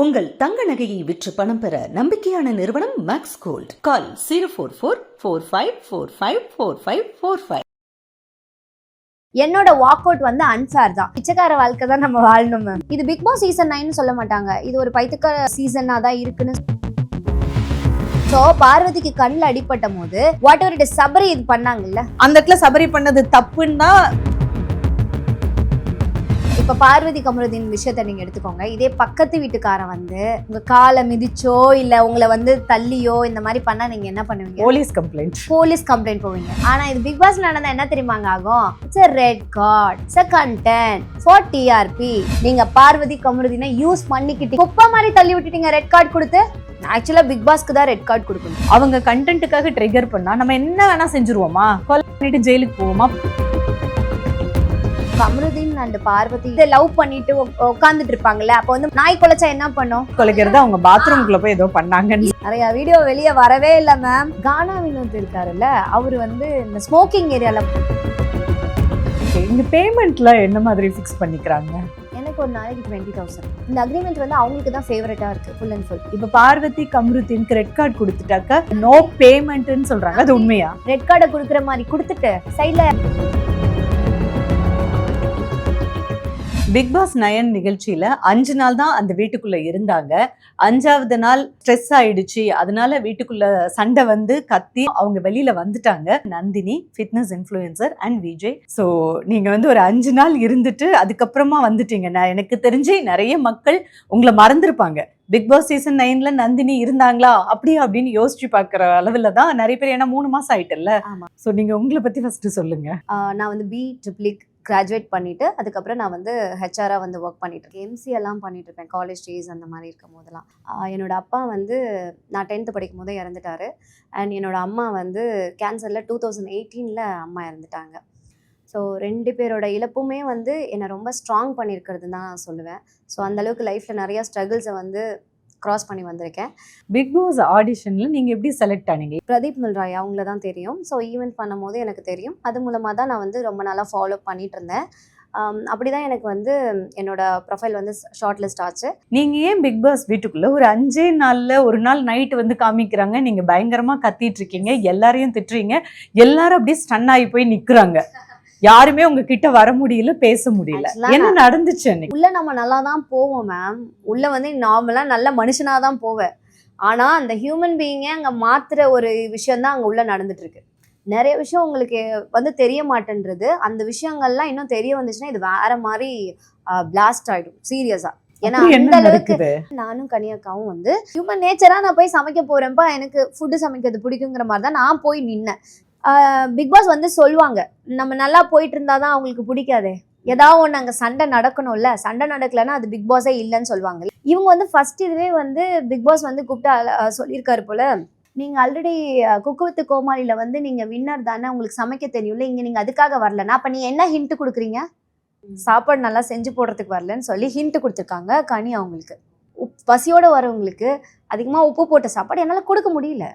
உங்கள் தங்க நகையை விற்று பணம் பெற நம்பிக்கையான நிறுவனம் மேக்ஸ் கோல்ட். கால் 04445454545. என்னோட வாக் அவுட் வந்து அன்ஃபேர் தான். பிச்சைக்கார வாழ்க்கை தான் நம்ம வாழணும் மேம். இது பிக் பாஸ் சீசன் 9 சொல்ல மாட்டாங்க, இது ஒரு பைத்தியக்கார சீசனா தான் இருக்குன்னு. சோ பார்வதிக்கு கண்ணில் அடிப்பட்ட போது what ever it is Sabari இது பண்ணாங்கல்ல, அந்த இடத்துல சபரி பண்ணது தப்புன்னா. இப்ப பார்வதி கமருதீன் விஷயத்த நீங்க எடுத்துக்கோங்க. இதே பக்கத்து வீட்டுக்காரன் வந்து உங்க காலை மிதிச்சோ இல்ல உங்களை வந்து தள்ளியோ இந்த மாதிரி பண்ணா நீங்க என்ன பண்ணுவீங்க? போலீஸ் கம்ப்ளைண்ட் போவீங்க. ஆனா இது பிக் பாஸ் நடந்தா என்ன தெரியுமாங்க ஆகும்? It's a red card, it's a content for TRP. நீங்க பார்வதி கமருதீனை யூஸ் பண்ணிக்கிட்டு குப்பை மாதிரி தள்ளி விட்டுட்டீங்க ரெட் கார்டு கொடுத்து. ஆக்சுவலா பிக் பாஸ்க்கு தான் ரெட் கார்டு கொடுக்கணும். அவங்க கண்டென்ட்டுக்காக ட்ரிகர் பண்ணா நம்ம என்ன வேணா செஞ்சிருவோமா? கொலை பண்ணிட்டு ஜெயிலுக்கு போவோமா? கமருதீன் அண்ட் பார்வதி இதை லவ் பண்ணிட்டு உட்காந்துட்டு இருப்பாங்கல்ல, அப்ப வந்து நாய் கொலைச்சா என்ன பண்ணும்? கொலைக்கிறது அவங்க பாத்ரூம்குள்ள போய் ஏதோ பண்ணாங்க. நிறைய வீடியோ வெளியே வரவே இல்லை மேம். கானா வினோத் இருக்காருல்ல, அவரு வந்து இந்த ஸ்மோக்கிங் ஏரியால இந்த பேமெண்ட்ல என்ன மாதிரி ஃபிக்ஸ் பண்ணிக்கிறாங்க? எனக்கு ஒரு நாளைக்கு 20,000. இந்த அக்ரிமெண்ட் வந்து அவங்களுக்கு தான் ஃபேவரட்டா இருக்கு ஃபுல் அண்ட் ஃபுல். இப்ப பார்வதி கமருதீனுக்கு ரெட் கார்டு கொடுத்துட்டாக்க நோ பேமெண்ட்னு சொல்றாங்க, அது உண்மையா? ரெட் கார்டை கொடுக்குற மாதிரி கொடுத்துட்டு சைட்ல பிக் பாஸ் 9 நிகழ்ச்சியில 5 நாள் தான் அந்த வீட்டுக்குள்ள இருந்தாங்க. 5ஆவது நாள் ஸ்ட்ரெஸ் ஆயிடுச்சு, அதனால வீட்டுக்குள்ள சண்டை வந்து கத்தி அவங்க வெளியில வந்துட்டாங்க. Nandini fitness influencer and Vijay. So நீங்க வந்து ஒரு 5 நாள் இருந்துட்டு அதுக்கப்புறமா வந்துட்டீங்க. எனக்கு தெரிஞ்சு நிறைய மக்கள் உங்களை மறந்துருப்பாங்க. பிக் பாஸ் சீசன் 9ல நந்தினி இருந்தாங்களா அப்படியா அப்படின்னு யோசிச்சு பாக்குற அளவுல தான் நிறைய பேர். ஏன்னா 3 மாசம் ஆயிட்டுல்ல. ஸோ நீங்க உங்களை பத்தி ஃபர்ஸ்ட் சொல்லுங்க. நான் வந்து BEE கிராஜுவேட் பண்ணிட்டு அதுக்கப்புறம் நான் வந்து ஹெச்ஆரா வந்து ஒர்க் பண்ணிட்டு இருக்கேன். எம்சி எல்லாம் பண்ணிட்டு இருப்பேன் காலேஜ் டேஸ் அந்த மாதிரி இருக்கும் போதெல்லாம். என்னோட அப்பா வந்து நான் 10th படிக்கும் போதே இறந்துட்டாரு. அண்ட் என்னோட அம்மா வந்து கேன்சரில் 2018 அம்மா இறந்துட்டாங்க. ஸோ 2 பேரோட இழப்புமே வந்து என்னை ரொம்ப ஸ்ட்ராங் பண்ணியிருக்கிறதுன்னு தான் நான் சொல்லுவேன். ஸோ அந்தளவுக்கு லைஃப்பில் நிறையா ஸ்ட்ரகிள்ஸை வந்து கிராஸ் பண்ணி வந்திருக்கேன். பிக் பாஸ் ஆடிஷன்ல நீங்க எப்படி செலக்ட் ஆனீங்க? பிரதீப் மில்ராய் அவங்கள தான் தெரியும். ஸோ ஈவெண்ட் பண்ணும் போது எனக்கு தெரியும். அது மூலமாக தான் நான் வந்து ரொம்ப நாளாக ஃபாலோ பண்ணிட்டு இருந்தேன். அப்படிதான் எனக்கு வந்து என்னோட ப்ரொஃபைல் வந்து ஷார்ட் லிஸ்ட் ஆச்சு. நீங்க ஏன் பிக் பாஸ் வீட்டுக்குள்ள ஒரு 5 நாள்ல ஒரு நாள் நைட் வந்து காமிக்கிறாங்க, நீங்க பயங்கரமா கத்திட்டு இருக்கீங்க, எல்லாரையும் திட்டுறீங்க, எல்லாரும் அப்படியே ஸ்டன் ஆகி போய் நிக்கிறாங்க, யாருமே உங்ககிட்ட வர முடியல, பேச முடியல, என்ன நடந்துச்சு? உள்ள நம்ம நல்லா தான் போவோம் மேம். உள்ள வந்து நார்மலா நல்ல மனுஷனா தான் போவேன். ஆனா அந்த ஹியூமன் பீயிங்கே அங்க மாத்துற ஒரு விஷயம் தான் அங்க உள்ள நடந்துட்டு இருக்கு. நிறைய விஷயம் உங்களுக்கு வந்து தெரிய மாட்டேன்றது. அந்த விஷயங்கள்லாம் இன்னும் தெரிய வந்துச்சுன்னா இது வேற மாதிரி பிளாஸ்ட் ஆயிடும் சீரியஸா. ஏன்னா அந்த அளவுக்கு நானும் கனியாக்காவும் வந்து ஹியூமன் நேச்சரா நான் போய் சமைக்க போறேன்ப்பா, எனக்கு ஃபுட்டு சமைக்கிறது பிடிக்குங்கிற மாதிரி தான் நான் போய் நின்னேன். பிக் பாஸ் வந்து சொல்லுவாங்க நம்ம நல்லா போயிட்டு இருந்தாதான் அவங்களுக்கு பிடிக்காதே, ஏதாவது ஒன்று அங்கே சண்டை நடக்கணும்ல, சண்டை நடக்கலன்னா அது பிக் பாஸே இல்லைன்னு சொல்லுவாங்க. இவங்க வந்து ஃபர்ஸ்ட் இதுவே வந்து பிக் பாஸ் வந்து கூப்பிட்டு சொல்லியிருக்காரு போல, நீங்க ஆல்ரெடி குக்கு வித் கோமாளியில வந்து நீங்க வின்னர் தானே, உங்களுக்கு சமைக்க தெரியும்ல, இங்க நீங்க அதுக்காக வரலன்னா அப்ப நீங்க என்ன ஹிண்ட் கொடுக்குறீங்க? சாப்பாடு நல்லா செஞ்சு போடுறதுக்கு வரலன்னு சொல்லி ஹிண்ட் கொடுத்துருக்காங்க கனி அவங்களுக்கு. பசியோட வரவங்களுக்கு அதிகமா உப்பு போட்ட சாப்பாடு என்னால கொடுக்க முடியல.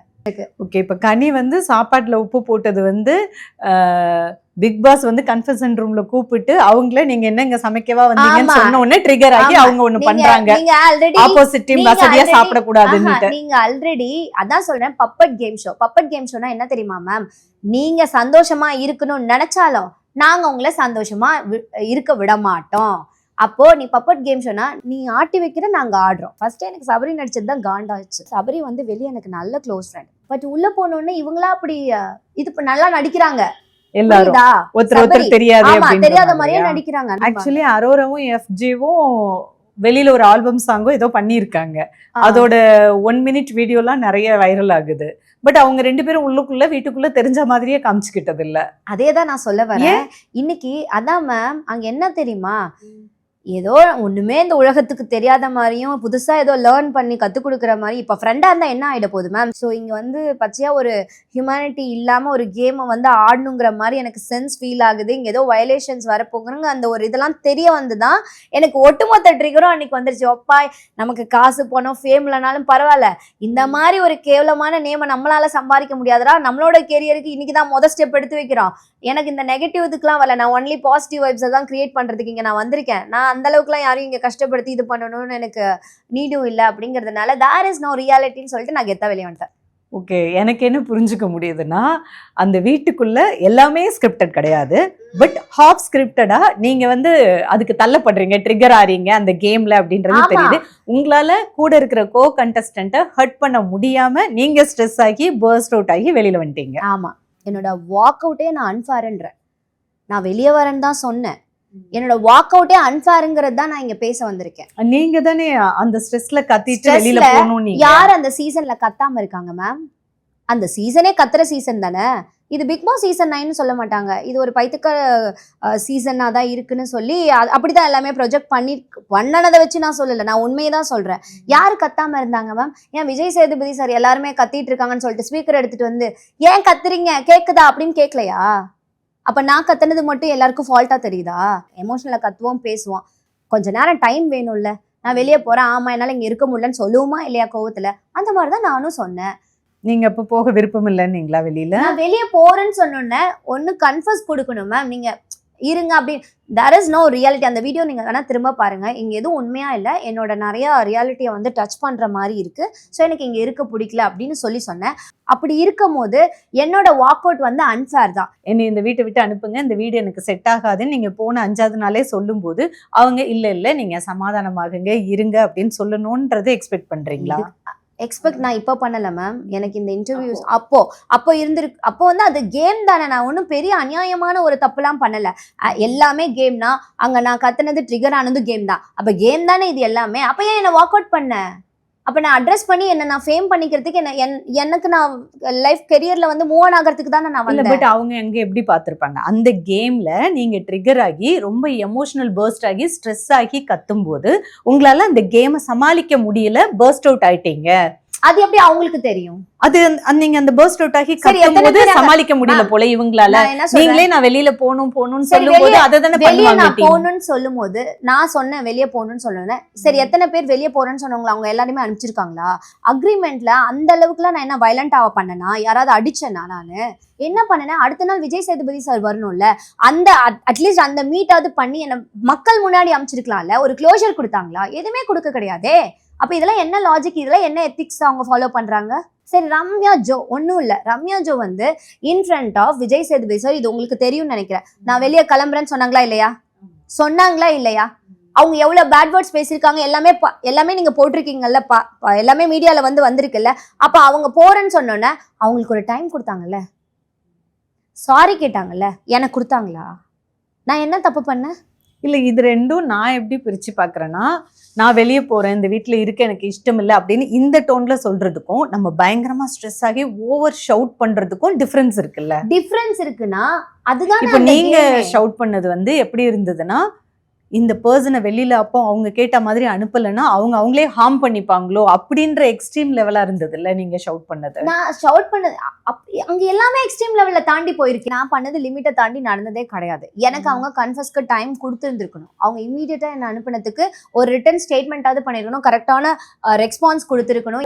ஓகே, இப்ப கனி வந்து சாப்பாட்டுல உப்பு போட்டது வந்து பிக் பாஸ் வந்து கன்ஃபெஷன் ரூம்ல கூப்பிட்டு அவங்கள நீங்க என்ன இங்க சமைக்கவா வந்தீங்கன்னு சொன்ன உடனே ட்ரிகர் ஆகி அவங்க ஒண்ணு பண்றாங்க, ஆப்போசிட் டீம் வசதியா சாப்பிட கூடாதுன்னு. நீங்க ஆல்ரெடி அதான் சொல்றேன், puppet game show. Puppet game ஷோனா என்ன தெரியுமா மேம்? நீங்க சந்தோஷமா இருக்கணும்னு நினைச்சாலும் நாங்க உங்களை சந்தோஷமா இருக்க விட மாட்டோம். அப்போ நீ பப்பட் கேம் சொன்னா நீ ஆட்டி வைக்கிற, நாங்க ஆடுறோம். ஃபர்ஸ்ட் எனக்கு சபரி நடிச்சது தான் காண்டாச்சு. சபரி வந்து வெளியே எனக்கு நல்ல க்ளோஸ் ஃப்ரெண்ட். பட் உள்ள போனோடனே இவங்களா அப்படி இது நல்லா நடிக்கிறாங்க, எல்லாரும் ஒருத்தர் தெரியாத மாதிரியே நடிக்கிறாங்க. ஆக்சுவலி அரோராவும் FJவும் வெளியில ஒரு ஆல்பம் சாங்கும் ஏதோ பண்ணியிருக்காங்க. அதோட 1 minute வீடியோலாம் நிறைய வைரல் ஆகுது. பட் அவங்க 2 பேரும் உள்ளுக்குள்ள வீட்டுக்குள்ள தெரிஞ்ச மாதிரியே காமிச்சுக்கிட்டது இல்ல. அதேதான் நான் சொல்ல வரேன் இன்னைக்கு. அதான் மேம், அங்க என்ன தெரியுமா, ஏதோ ஒண்ணுமே இந்த உலகத்துக்கு தெரியாத மாதிரியும் புதுசா ஏதோ லேர்ன் பண்ணி கத்துக் கொடுக்குற மாதிரி இப்ப ஃப்ரெண்டா இருந்தா என்ன ஆயிட போகுது மேம்? ஸோ இங்க வந்து பச்சையா ஒரு ஹியூமனிட்டி இல்லாம ஒரு கேமை வந்து ஆடணுங்கிற மாதிரி எனக்கு சென்ஸ் ஃபீல் ஆகுது. இங்க ஏதோ வயலேஷன்ஸ் வரப்போங்கிறங்க அந்த ஒரு இதெல்லாம் தெரிய வந்துதான் எனக்கு ஒட்டுமொத்த ட்ரிகரும் அன்னைக்கு வந்துருச்சு. ஒப்பாய் நமக்கு காசு போனோம் ஃபேம்லனாலும் பரவாயில்ல, இந்த மாதிரி ஒரு கேவலமான நேமை நம்மளால சம்பாதிக்க முடியாதுடா, நம்மளோட கெரியருக்கு இன்னைக்குதான் ஸ்டெப் எடுத்து வைக்கிறோம். எனக்கு இந்த நெகட்டிவ் இதுக்கெல்லாம் வரல, நான் ஒன்லி பாசிட்டிவ் வைப்ஸை தான் கிரியேட் பண்றதுக்கு இங்க நான் வந்திருக்கேன். நான் அந்த அளவுக்குலாம் யாரும் இங்க கஷ்டப்படுத்தி இது பண்ணணும்னு எனக்கு நீடும் இல்லை அப்படிங்கிறதுனால தேர் இஸ் நோ ரியாலிட்டின்னு சொல்லிட்டு நான் கெத்தா வெளியே வந்துட்டேன். ஓகே, எனக்கு என்ன புரிஞ்சுக்க முடியுதுன்னா அந்த வீட்டுக்குள்ள எல்லாமே ஸ்கிரிப்டட் கிடையாது, பட் ஹாஃப் ஸ்கிரிப்டடா நீங்க வந்து அதுக்கு தள்ளப்படுறீங்க, ட்ரிகர் ஆறீங்க அந்த கேம்ல அப்படின்றது தெரியுது. உங்களால கூட இருக்கிற கோ கண்டஸ்டன்ட்டை ஹர்ட் பண்ண முடியாம நீங்க ஸ்ட்ரெஸ் ஆகி பர்ஸ்ட் அவுட் ஆகி வெளியில வந்துட்டீங்க. ஆமா, என்னோட வாக் அவுட்டே நான் அன்ஃபேர்ன்றேன். நான் வெளியே வரேன்னு தான் சொன்னேன். என்னோட வாக் அவுட்டே அன்ஃபேருங்கிறது தான் நான் இங்க பேச வந்திருக்கேன். நீங்க தானே அந்த ஸ்ட்ரெஸ்ல கத்திட்டு வெளியில போகணும். நீங்க யார் அந்த சீசன்ல கத்தாம இருக்காங்க மேம்? அந்த சீசனே கத்துற சீசன் தானே. இது பிக் பாஸ் சீசன் 9 சொல்ல மாட்டாங்க, இது ஒரு பைத்துக்க சீசனா தான் இருக்குன்னு சொல்லி அப்படிதான் எல்லாமே ப்ரொஜெக்ட் பண்ணனதை வச்சு நான் சொல்லல, நான் உண்மையை தான் சொல்றேன். யாரு கத்தாம இருந்தாங்க மேம்? ஏன் விஜய் சேதுபதி சார் எல்லாருமே கத்திட்டு இருக்காங்கன்னு சொல்லிட்டு ஸ்பீக்கர் எடுத்துட்டு வந்து ஏன் கத்துறீங்க கேக்குதா அப்படின்னு கேட்கலையா? அப்ப நான் கத்துனது மட்டும் எல்லாருக்கும் ஃபால்ட்டா தெரியுதா? எமோஷனலா கத்துவோம், பேசுவோம், கொஞ்ச நேரம் டைம் வேணும்ல. நான் வெளியே போறேன், ஆமா என்னால இங்க இருக்க முடியலன்னு சொல்லுவோமா இல்லையா கோவத்துல? அந்த மாதிரிதான் நானும் சொன்னேன். நீங்க அப்ப போக விருப்பம் இல்லைன்னீங்களா வெளியில? நான் வெளியே போறேன்னு சொன்னோன்னே ஒன்னு கன்ஃபர்ஸ் கொடுக்கணும் மேம், நீங்க இருங்க அப்படின்னு. There is no reality. அந்த வீடியோ நீங்க வேணா திரும்ப பாருங்க, இங்க எதுவும் உண்மையா இல்லை, என்னோட நிறைய ரியாலிட்டியை வந்து டச் பண்ற மாதிரி இருக்கு, ஸோ எனக்கு இங்க இருக்க பிடிக்கல அப்படின்னு சொல்லி சொன்னேன். அப்படி இருக்கும் போது என்னோட வாக் அவுட் வந்து அன்ஃபேர் தான். என்னை இந்த வீட்டை விட்டு அனுப்புங்க, இந்த வீடு எனக்கு செட் ஆகாதுன்னு நீங்க போன 5வது நாளே சொல்லும் போது அவங்க இல்ல நீங்க சமாதானமாகுங்க இருங்க அப்படின்னு சொல்லணும்ன்றது எக்ஸ்பெக்ட் பண்றீங்களா? எக்ஸ்பெக்ட் நான் இப்போ பண்ணல மேம். எனக்கு இந்த இன்டர்வியூஸ் அப்போ இருந்திருக்கு. அப்போ வந்து அது கேம் தானே, நான் ஒன்றும் பெரிய அநியாயமான ஒரு தப்புலாம் பண்ணல. எல்லாமே கேம்னா அங்க நான் கத்துனது ட்ரிகர் ஆனது கேம் தான். அப்ப கேம் தானே இது எல்லாமே. அப்ப ஏன் என்ன வாக் அவுட் பண்ண? அப்ப நான் அட்ரஸ் பண்ணி என்ன நான் ஃபேம் பண்ணிக்கிறதுக்கு எனக்கு நான் லைஃப் கெரியர்ல வந்து மூவ் ஆன் ஆகிறதுக்கு தானே நான் வந்தேன். பட் அவங்க எங்க எப்படி பார்த்திருப்பாங்க, அந்த கேம்ல நீங்க ட்ரிகர் ஆகி ரொம்ப எமோஷனல் பர்ஸ்ட் ஆகி ஸ்ட்ரெஸ் ஆகி கத்தும் போது உங்களால அந்த கேமை சமாளிக்க முடியல, பர்ஸ்ட் அவுட் ஆயிட்டீங்க. அது எப்படி அவங்களுக்கு தெரியும்? அது நீங்க அந்த பர்ஸ்ட் அவுட் ஆகி கத்தும்போது சமாளிக்க முடியல போல இவங்களால. நீங்களே நான் வெளியில போகணும்னு சொல்லும்போது அதை தானே பண்ணுவாங்க. நான் போகணும்னு சொல்லும் போது நான் சொன்னேன் வெளியே போகணும்னு சொன்னேன். சரி, எத்தனை பேர் வெளியே போறேன்னு சொன்னவங்க அவங்க எல்லாருமே அனுப்பிச்சிருக்காங்களா? அக்ரிமெண்ட்ல அந்த அளவுக்குலாம் நான் என்ன வயலண்டாவா பண்ணனா? யாராவது அடிச்சேனா? நானு என்ன பண்ணேன்? அடுத்த நாள் விஜய் சேதுபதி சார் வரணும்ல, அந்த அட்லீஸ்ட் அந்த மீட்டாவது பண்ணி என்ன மக்கள் முன்னாடி அமைச்சிருக்கலாம்ல. ஒரு க்ளோஷர் கொடுத்தாங்களா? எதுவுமே கொடுக்க கிடையாதே. அப்ப இதெல்லாம் என்ன லாஜிக், இதெல்லாம் என்ன எத்திக்ஸ் அவங்க ஃபாலோ பண்றாங்க? சரி, ரம்யா ஜோ ஒன்றும் இல்லை. ரம்யா ஜோ வந்து in front of Vijay Sethupathi sir, இது உங்களுக்கு தெரியும்னு நினைக்கிறேன், நான் வெளியே கிளம்புறேன்னு சொன்னாங்களா இல்லையா? அவங்க எவ்வளவு பேட் வேர்ட்ஸ் பேசியிருக்காங்க எல்லாமே நீங்க போட்டிருக்கீங்கல்ல, எல்லாமே மீடியால வந்திருக்குல்ல. அப்ப அவங்க போறேன்னு சொன்னோன்னே அவங்களுக்கு ஒரு டைம் கொடுத்தாங்கல்ல, சாரி கேட்டாங்கல்ல, எனக்கு கொடுத்தாங்களா? நான் என்ன தப்பு பண்ணேன்? இல்ல, இது ரெண்டும் நான் எப்படி பிரிச்சு பாக்குறேன்னா, நான் வெளியே போறேன், இந்த வீட்டுல இருக்க எனக்கு இஷ்டம் இல்லை அப்படின்னு இந்த டோன்ல சொல்றதுக்கும் நம்ம பயங்கரமா ஸ்ட்ரெஸ் ஆகி ஓவர் ஷவுட் பண்றதுக்கும் டிஃபரன்ஸ் இருக்குல்ல. டிஃபரன்ஸ் இருக்குன்னா அதுதான். இப்ப நீங்க ஷவுட் பண்ணது வந்து எப்படி இருந்ததுன்னா, இந்த பர்சனை வெளியில அப்போ அவங்க கேட்ட மாதிரி அனுப்பலைன்னா அவங்களே ஹார்ம் பண்ணிப்பாங்களோ அப்படின்ற எக்ஸ்ட்ரீம் லெவலா இருந்தது இல்ல நீங்க ஷவுட் பண்ணது? நான் ஷவுட் பண்ணது அங்க எல்லாமே எக்ஸ்ட்ரீம் லெவல்ல தாண்டி போயிருக்கு. நான் பண்ணது லிமிட்டை தாண்டி நடந்ததே கிடையாது. எனக்கு அவங்க கன்ஃபஸ்க்கு டைம் கொடுத்துருந்துருக்கணும். அவங்க இமீடியட்டா என்ன அனுப்பினதுக்கு ஒரு ரிட்டன் ஸ்டேட்மெண்டாவது பண்ணிருக்கணும், கரெக்டான ரெஸ்பான்ஸ் கொடுத்துருக்கணும்.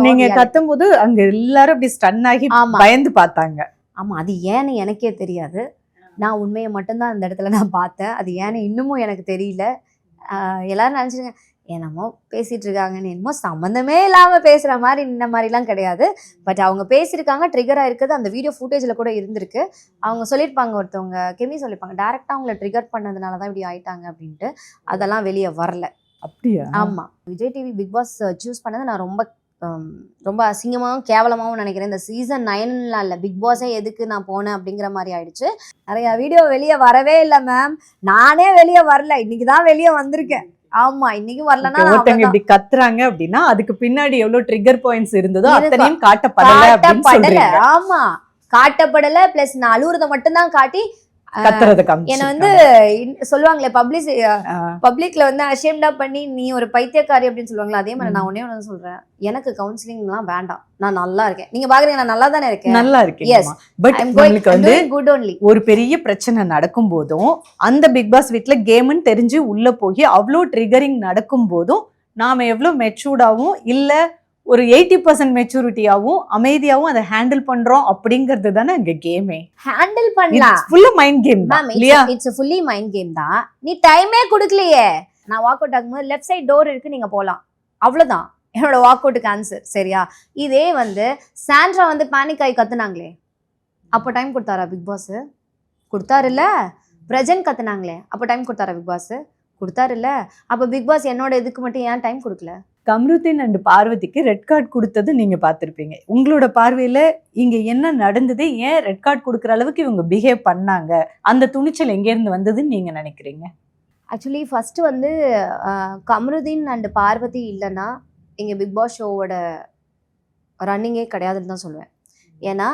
நீங்க கத்தும் போது அங்க எல்லாரும் அப்படி ஸ்டன் ஆகி பயந்து பார்த்தாங்க. ஆமா, அது ஏன்னு எனக்கே தெரியாது. நான் உண்மையை மட்டும்தான் அந்த இடத்துல நான் பார்த்தேன். அது ஏன்னு இன்னமும் எனக்கு தெரியல. எல்லாரும் நினச்சிருங்க என்னமோ பேசிட்டு இருக்காங்கன்னு, என்னமோ சம்மந்தமே இல்லாமல் பேசுகிற மாதிரி இந்த மாதிரிலாம் கிடையாது. பட் அவங்க பேசியிருக்காங்க, ட்ரிகராக இருக்குது. அந்த வீடியோ ஃபுட்டேஜில் கூட இருந்திருக்கு. அவங்க சொல்லியிருப்பாங்க, ஒருத்தவங்க கெமி சொல்லியிருப்பாங்க, டேரெக்டாக அவங்கள ட்ரிகர் பண்ணதுனால தான் இப்படி ஆயிட்டாங்க அப்படின்ட்டு. அதெல்லாம் வெளியே வரல. அப்படியா? ஆமாம், Vijay TV Bigg Boss choose பண்ணது நான் ரொம்ப அசிங்கமாகவும் கேவலமாகவும் நினைக்கிறேன். இந்த சீசன் 9லாம் இல்லை, பிக் பாஸே எதுக்கு நான் போனேன் அப்படிங்கிற மாதிரி ஆயிடுச்சு. நிறைய வீடியோ வெளியே வரவே இல்லை மேம். நானே வெளியே வரல, இன்னைக்கு தான் வெளியே வந்திருக்கேன். ஆமா, இன்னைக்கு வரலன்னா ஒருத்தங்க இப்படி கத்துறாங்க அப்படின்னா அதுக்கு பின்னாடி எவ்வளவு ட்ரிகர் பாயிண்ட்ஸ் இருந்ததோ அத்தனையும் காட்டப்படல அப்படின்னு சொல்றீங்க. ஆமா, காட்டப்படல. பிளஸ் நான் அழுவுறத மட்டும் தான் காட்டி என்ன வந்து சொல்லுவாங்களே பப்ளிக்ல வந்து அஷேம்டா பண்ணி நீ ஒரு பைத்தியக்காரி அப்படின்னு சொல்லுவாங்களா, அதே மாதிரி நான் ஒண்ணே சொல்றேன், எனக்கு கவுன்சிலிங் எல்லாம் வேண்டாம், நான் நல்லா இருக்கேன். நீங்க பாக்குறீங்க நான் நல்லா தானே இருக்கேன். நல்லா இருக்கேன். பட் உங்களுக்கு வந்து ஒரு பெரிய பிரச்சனை நடக்கும் போதும் அந்த பிக் பாஸ் வீட்ல கேம்னு தெரிஞ்சு உள்ள போய் அவ்வளோ ட்ரிகரிங் நடக்கும் போதும் நாம எவ்வளவு மெச்சூர்டாவும் இல்ல ஒரு 80% மெச்சூரிட்டியாவும் அமைதியாவும் அதை ஹேண்டில் பண்றோம் அப்படிங்கிறது தானே அங்க கேமே. ஹேண்டில் பண்ணலாம் ஃபுல்லா மைண்ட் கேம் மேம், இல்லையா? இட்ஸ் ஃபுல்லி மைண்ட் கேம் தான். நீ டைமே கொடுக்கலையே. நான் வாக் அவுட் ஆகும்போது லெஃப்ட் சைட் டோர் இருக்கு, நீங்க போலாம், அவ்வளவுதான் என்னோட வாக் அவுட்டுக்கு ஆன்சர். சரியா? இதே வந்து சாண்ட்ரா வந்து பேனிக் ஆகி கத்துனாங்களே, அப்போ டைம் கொடுத்தாரா பிக் பாஸ்? கொடுத்தாருல்ல. பிரஜன் கத்துனாங்களே, அப்போ டைம் கொடுத்தாரா பிக் பாஸ்? கொடுத்தாருல்ல. அப்போ பிக் பாஸ் என்னோட இதுக்கு மட்டும் ஏன் டைம் கொடுக்கல? கம்ருதீன் அண்ட் பார்வதிக்கு ரெட் கார்டு கொடுத்தது நீங்க பார்த்திருப்பீங்க. உங்களோட பார்வையில இங்க என்ன நடந்தது, ஏன் ரெட் கார்டு கொடுக்குற அளவுக்கு இவங்க பிஹேவ் பண்ணாங்க, அந்த துணிச்சல் எங்க இருந்து வந்ததுன்னு நீங்க நினைக்கிறீங்க? ஆக்சுவலி ஃபர்ஸ்ட் வந்து கம்ருதீன் அண்ட் பார்வதி இல்லைன்னா இங்கே பிக் பாஸ் ஷோவோட ரன்னிங்கே கிடையாதுன்னு தான் சொல்லுவேன். ஏன்னா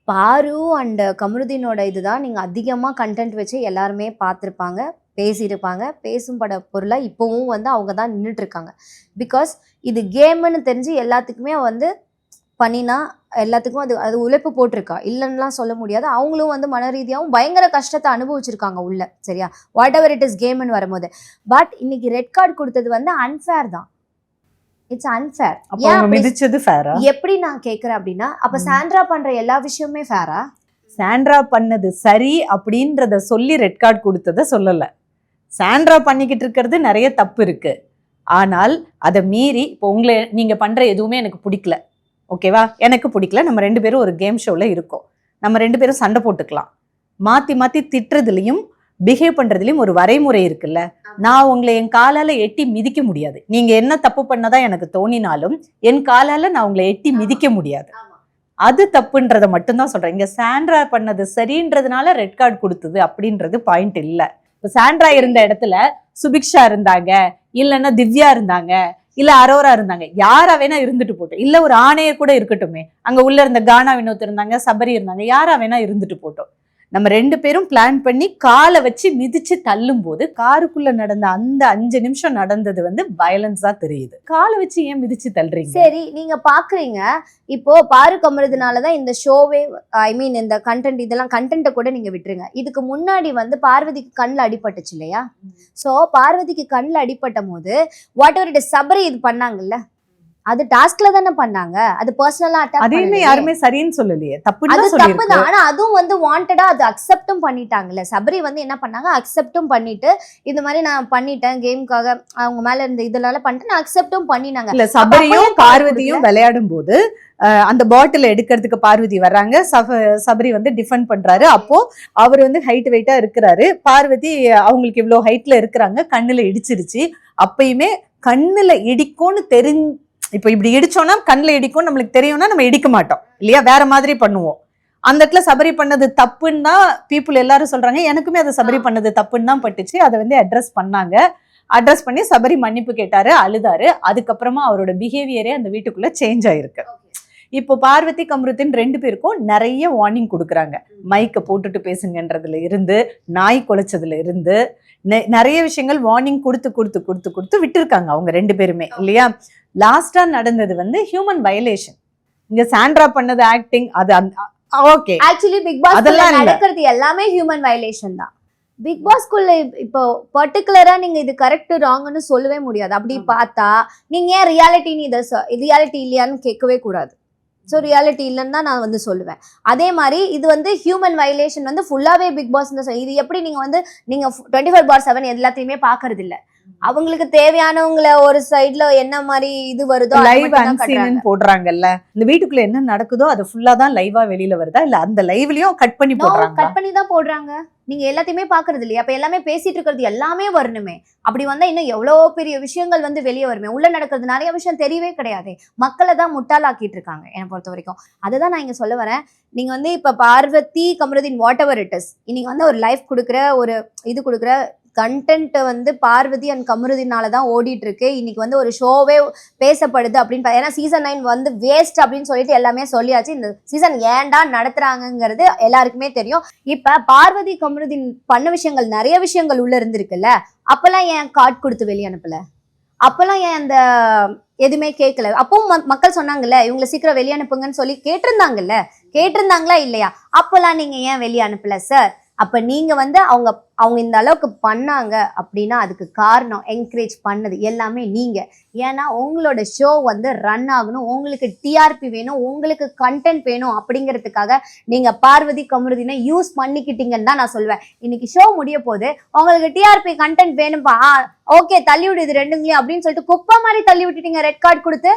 பாரு அண்ட் கம்ருதீனோட இதுதான் நீங்கள் அதிகமாக கண்டென்ட் வச்சு எல்லாருமே பார்த்துருப்பாங்க, பேசியிருப்பாங்க. பேசும் பட பொருளாக இப்போவும் வந்து அவங்க தான் நின்றுட்டுருக்காங்க. பிகாஸ் இது கேம்னு தெரிஞ்சு எல்லாத்துக்குமே வந்து பண்ணினா எல்லாத்துக்கும் அது அது உழைப்பு போட்டிருக்கா, இல்லைன்னுலாம் சொல்ல முடியாது. அவங்களும் வந்து மன ரீதியாகவும் பயங்கர கஷ்டத்தை அனுபவிச்சிருக்காங்க உள்ள. சரியா? வாட் எவர் இட் இஸ் கேம்னு வரும்போது. பட் இன்னைக்கு ரெட் கார்டு கொடுத்தது வந்து அன்ஃபேர் தான். It's unfair. மிதிச்சது ஃபேரா? எப்படி நான் கேட்குறேன் அப்படின்னா, அப்போ சாண்ட்ரா பண்ற எல்லா விஷயமுமே ஃபேரா? சாண்ட்ரா பண்ணது சரி அப்படின்றத சொல்லி ரெட் கார்டு கொடுத்தத சொல்லல. சாண்ட்ரா பண்ணிக்கிட்டு இருக்கிறது நிறைய தப்பு இருக்கு. ஆனால் அதை மீறி இப்போ உங்களை நீங்க பண்ற எதுவுமே எனக்கு பிடிக்கல, ஓகேவா? எனக்கு பிடிக்கல. நம்ம 2 பேரும் ஒரு கேம் ஷோல இருக்கோம். நம்ம 2 பேரும் சண்டை போட்டுக்கலாம். மாத்தி மாத்தி திட்டுறதுலயும் பிஹேவ் பண்றதுலயும் ஒரு வரைமுறை இருக்குல்ல. நான் உங்களை என் காலால எட்டி மிதிக்க முடியாது. நீங்க என்ன தப்பு பண்ணதா எனக்கு தோணினாலும் என் காலால நான் உங்களை எட்டி மிதிக்க முடியாது. அது தப்புன்றத மட்டும்தான் சொல்றேன். இங்க சாண்ட்ரா பண்ணது சரின்றதுனால ரெட் கார்டு கொடுத்தது அப்படின்றது பாயிண்ட் இல்ல. இப்ப சாண்ட்ரா இருந்த இடத்துல சுபிக்ஷா இருந்தாங்க, இல்லைன்னா திவ்யா இருந்தாங்க, இல்ல அரோரா இருந்தாங்க, யாரா வேணா இருந்துட்டு போட்டோம். இல்ல ஒரு ஆணையர் கூட இருக்கட்டுமே, அங்க உள்ள இருந்த கானா வினோத் இருந்தாங்க, சபரி இருந்தாங்க, யாரா வேணா இருந்துட்டு போட்டோம். நம்ம 2 பேரும் பிளான் பண்ணி காலை வச்சு மிதிச்சு தள்ளும் போது காருக்குள்ள நடந்த அந்த 5 நிமிஷம் நடந்தது வந்து வயலன்ஸா தெரியுது. காலை வச்சு ஏன் மிதிச்சு தள்ளுறீங்க? சரி, நீங்க பாக்குறீங்க இப்போ பாரு கம்முறதுனாலதான் இந்த ஷோவே, ஐ மீன் இந்த கண்டென்ட், இதெல்லாம் கண்டென்ட்டை கூட நீங்க விட்டுருங்க. இதுக்கு முன்னாடி வந்து பார்வதிக்கு கண்ணில் அடிபட்டுச்சு இல்லையா? சோ பார்வதிக்கு கண்ணில் அடிபட்ட போது வாட் எவர் இட் சபரி இது பண்ணாங்கல்ல, அது டாஸ்க்ல தானே பண்ணாங்க, அது பர்சனலா அட்டாக். அதையுமே யாருமே சரின்னு சொல்லலையே, தப்புன்னு அது தான் தப்பு தான். ஆனா அதுவும் வந்து வாண்டடா அது அக்செப்டும் பண்ணிட்டாங்கல்ல. சபரி வந்து என்ன பண்ணாங்க, அக்செப்டும் பண்ணிட்டு இது மாதிரி நான் பண்ணிட்டேன் கேமுக்காக, அவங்க மேல இருந்த இதனால பண்ணிட்டு நான் அக்செப்டும் பண்ணினாங்க. இல்ல, சபரியும் பார்வதியும் விளையாடும் போது அந்த பாட்டில் எடுக்கிறதுக்கு பார்வதி வர்றாங்க, சபரி வந்து டிஃபெண்ட் பண்றாரு. அப்போ அவர் வந்து ஹைட் வெயிட்டா இருக்கிறாரு, பார்வதி அவங்களுக்கு இவ்வளவு ஹைட்ல இருக்கிறாங்க, கண்ணுல இடிச்சிருச்சு. அப்பயுமே கண்ணுல இடிக்கும்னு இப்போ இப்படி இடிச்சோம்னா கண்ணில் இடிக்கும் நம்மளுக்கு தெரியும்னா நம்ம இடிக்க மாட்டோம் இல்லையா, வேற மாதிரி பண்ணுவோம். அந்த இடத்துல சபரி பண்ணது தப்புன்னு தான் பீப்புள் எல்லாரும் சொல்றாங்க. எனக்குமே அது சபரி பண்ணது தப்புன்னு தான் பட்டுச்சு. அதை வந்து அட்ரஸ் பண்ணாங்க. அட்ரஸ் பண்ணி சபரி மன்னிப்பு கேட்டாரு, அழுதாரு. அதுக்கப்புறமா அவரோட பிஹேவியரே அந்த வீட்டுக்குள்ள சேஞ்ச் ஆயிருக்கு. இப்போ பார்வதி கம்ருதீன் 2 பேருக்கும் நிறைய வார்னிங் கொடுக்குறாங்க. மைக்கை போட்டுட்டு பேசுங்கன்றதுல இருந்து, நாய் குலைச்சதுல இருந்து நிறைய விஷயங்கள் வார்னிங் கொடுத்து கொடுத்து கொடுத்து கொடுத்து விட்டுருக்காங்க அவங்க 2 பேருமே இல்லையா. லாஸ்டா நடந்தது வந்து ஹியூமன் வயலேஷன். இங்க சாண்ட்ரா பண்ணது ஆக்டிங், அது ஓகே. ஆக்சுவலி பிக் பாஸ் நடக்கிறது எல்லாமே ஹியூமன் வயலேஷன் தான். பிக் பாஸ்குள்ள இப்போ பர்டிகுலரா நீங்க இது கரெக்ட் ராங்னு சொல்லவே முடியாது. அப்படி பார்த்தா நீங்க ஏன் ரியாலிட்டி இல்லையான்னு கேட்கவே கூடாது. ஸோ ரியாலிட்டி இல்லைன்னு தான் நான் வந்து சொல்லுவேன். அதே மாதிரி இது வந்து ஹியூமன் வயலேஷன் வந்து ஃபுல்லாவே பிக் பாஸ் தான். இது எப்படி நீங்க 24/7 எல்லாத்தையுமே பாக்குறது இல்ல. அவங்களுக்கு தேவையானவங்கள ஒரு சைடுல என்ன மாதிரி இது வருதோ லைவ் அன்சீன் போடுறாங்கல்ல, இந்த வீட்டுக்குள்ள என்ன நடக்குதோ அது ஃபுல்லா தான் லைவா வெளியில வருதா, இல்ல அந்த லைவ்லயும் கட் பண்ணி போடுறாங்க? கட் பண்ணி தான் போடுறாங்க. நீங்க எல்லாத்தையுமே பாக்குறது இல்லையா? அப்ப எல்லாமே பேசிட்டு இருக்கிறது எல்லாமே வரணுமே. அப்படி வந்தா இன்னும் எவ்வளவு பெரிய விஷயங்கள் வந்து வெளியே வருமே. உள்ள நடக்கிறது நிறைய விஷயம் தெரியவே கிடையாது. மக்களை தான் முட்டாளாக்கிட்டு இருக்காங்க என்னை பொறுத்த வரைக்கும். அதுதான் நான் இங்க சொல்ல வரேன். நீங்க வந்து இப்ப Parvathi Kamruddin whatever it is, இன்னைக்கு வந்து ஒரு லைஃப் கொடுக்குற ஒரு இது கொடுக்குற கண்டென்ட் வந்து பார்வதி அண்ட் கம்ருதீனால தான் ஓடிட்டு இருக்கு. இன்னைக்கு வந்து ஒரு ஷோவே பேசப்படுது அப்படின்னு. ஏன்னா சீசன் 9 வந்து வேஸ்ட் அப்படின்னு சொல்லிட்டு எல்லாமே சொல்லியாச்சு. இந்த சீசன் ஏன்டா நடத்துறாங்கிறது எல்லாருக்குமே தெரியும். இப்ப பார்வதி கம்ருதீன் பண்ண விஷயங்கள் நிறைய விஷயங்கள் உள்ள இருந்திருக்குல்ல, அப்பெல்லாம் ஏன் கார்டு கொடுத்து வெளியே அனுப்பல? அப்பெல்லாம் ஏன் அந்த எதுவுமே கேட்கல? அப்பவும் மக்கள் சொன்னாங்கல்ல இவங்களை சீக்கிரம் வெளியே அனுப்புங்கன்னு சொல்லி கேட்டிருந்தாங்களா இல்லையா? அப்பெல்லாம் நீங்க ஏன் வெளியே அனுப்பல சார்? அப்ப நீங்க வந்து அவங்க இந்த அளவுக்கு பண்ணாங்க அப்படின்னா அதுக்கு காரணம் என்கரேஜ் பண்ணது எல்லாமே நீங்க. ஏன்னா உங்களோட ஷோ வந்து ரன் ஆகணும், உங்களுக்கு டிஆர்பி வேணும், உங்களுக்கு கண்டென்ட் வேணும் அப்படிங்கிறதுக்காக நீங்க பார்வதி கமருதீனை யூஸ் பண்ணிக்கிட்டீங்கன்னு தான் நான் சொல்வேன். இன்னைக்கு ஷோ முடிய போது உங்களுக்கு டிஆர்பி கண்டென்ட் வேணும்பா, ஓகே தள்ளி விடுது ரெண்டுங்களையும் அப்படின்னு சொல்லிட்டு குப்பை மாதிரி தள்ளி விட்டுட்டீங்க ரெட் கார்டு கொடுத்து.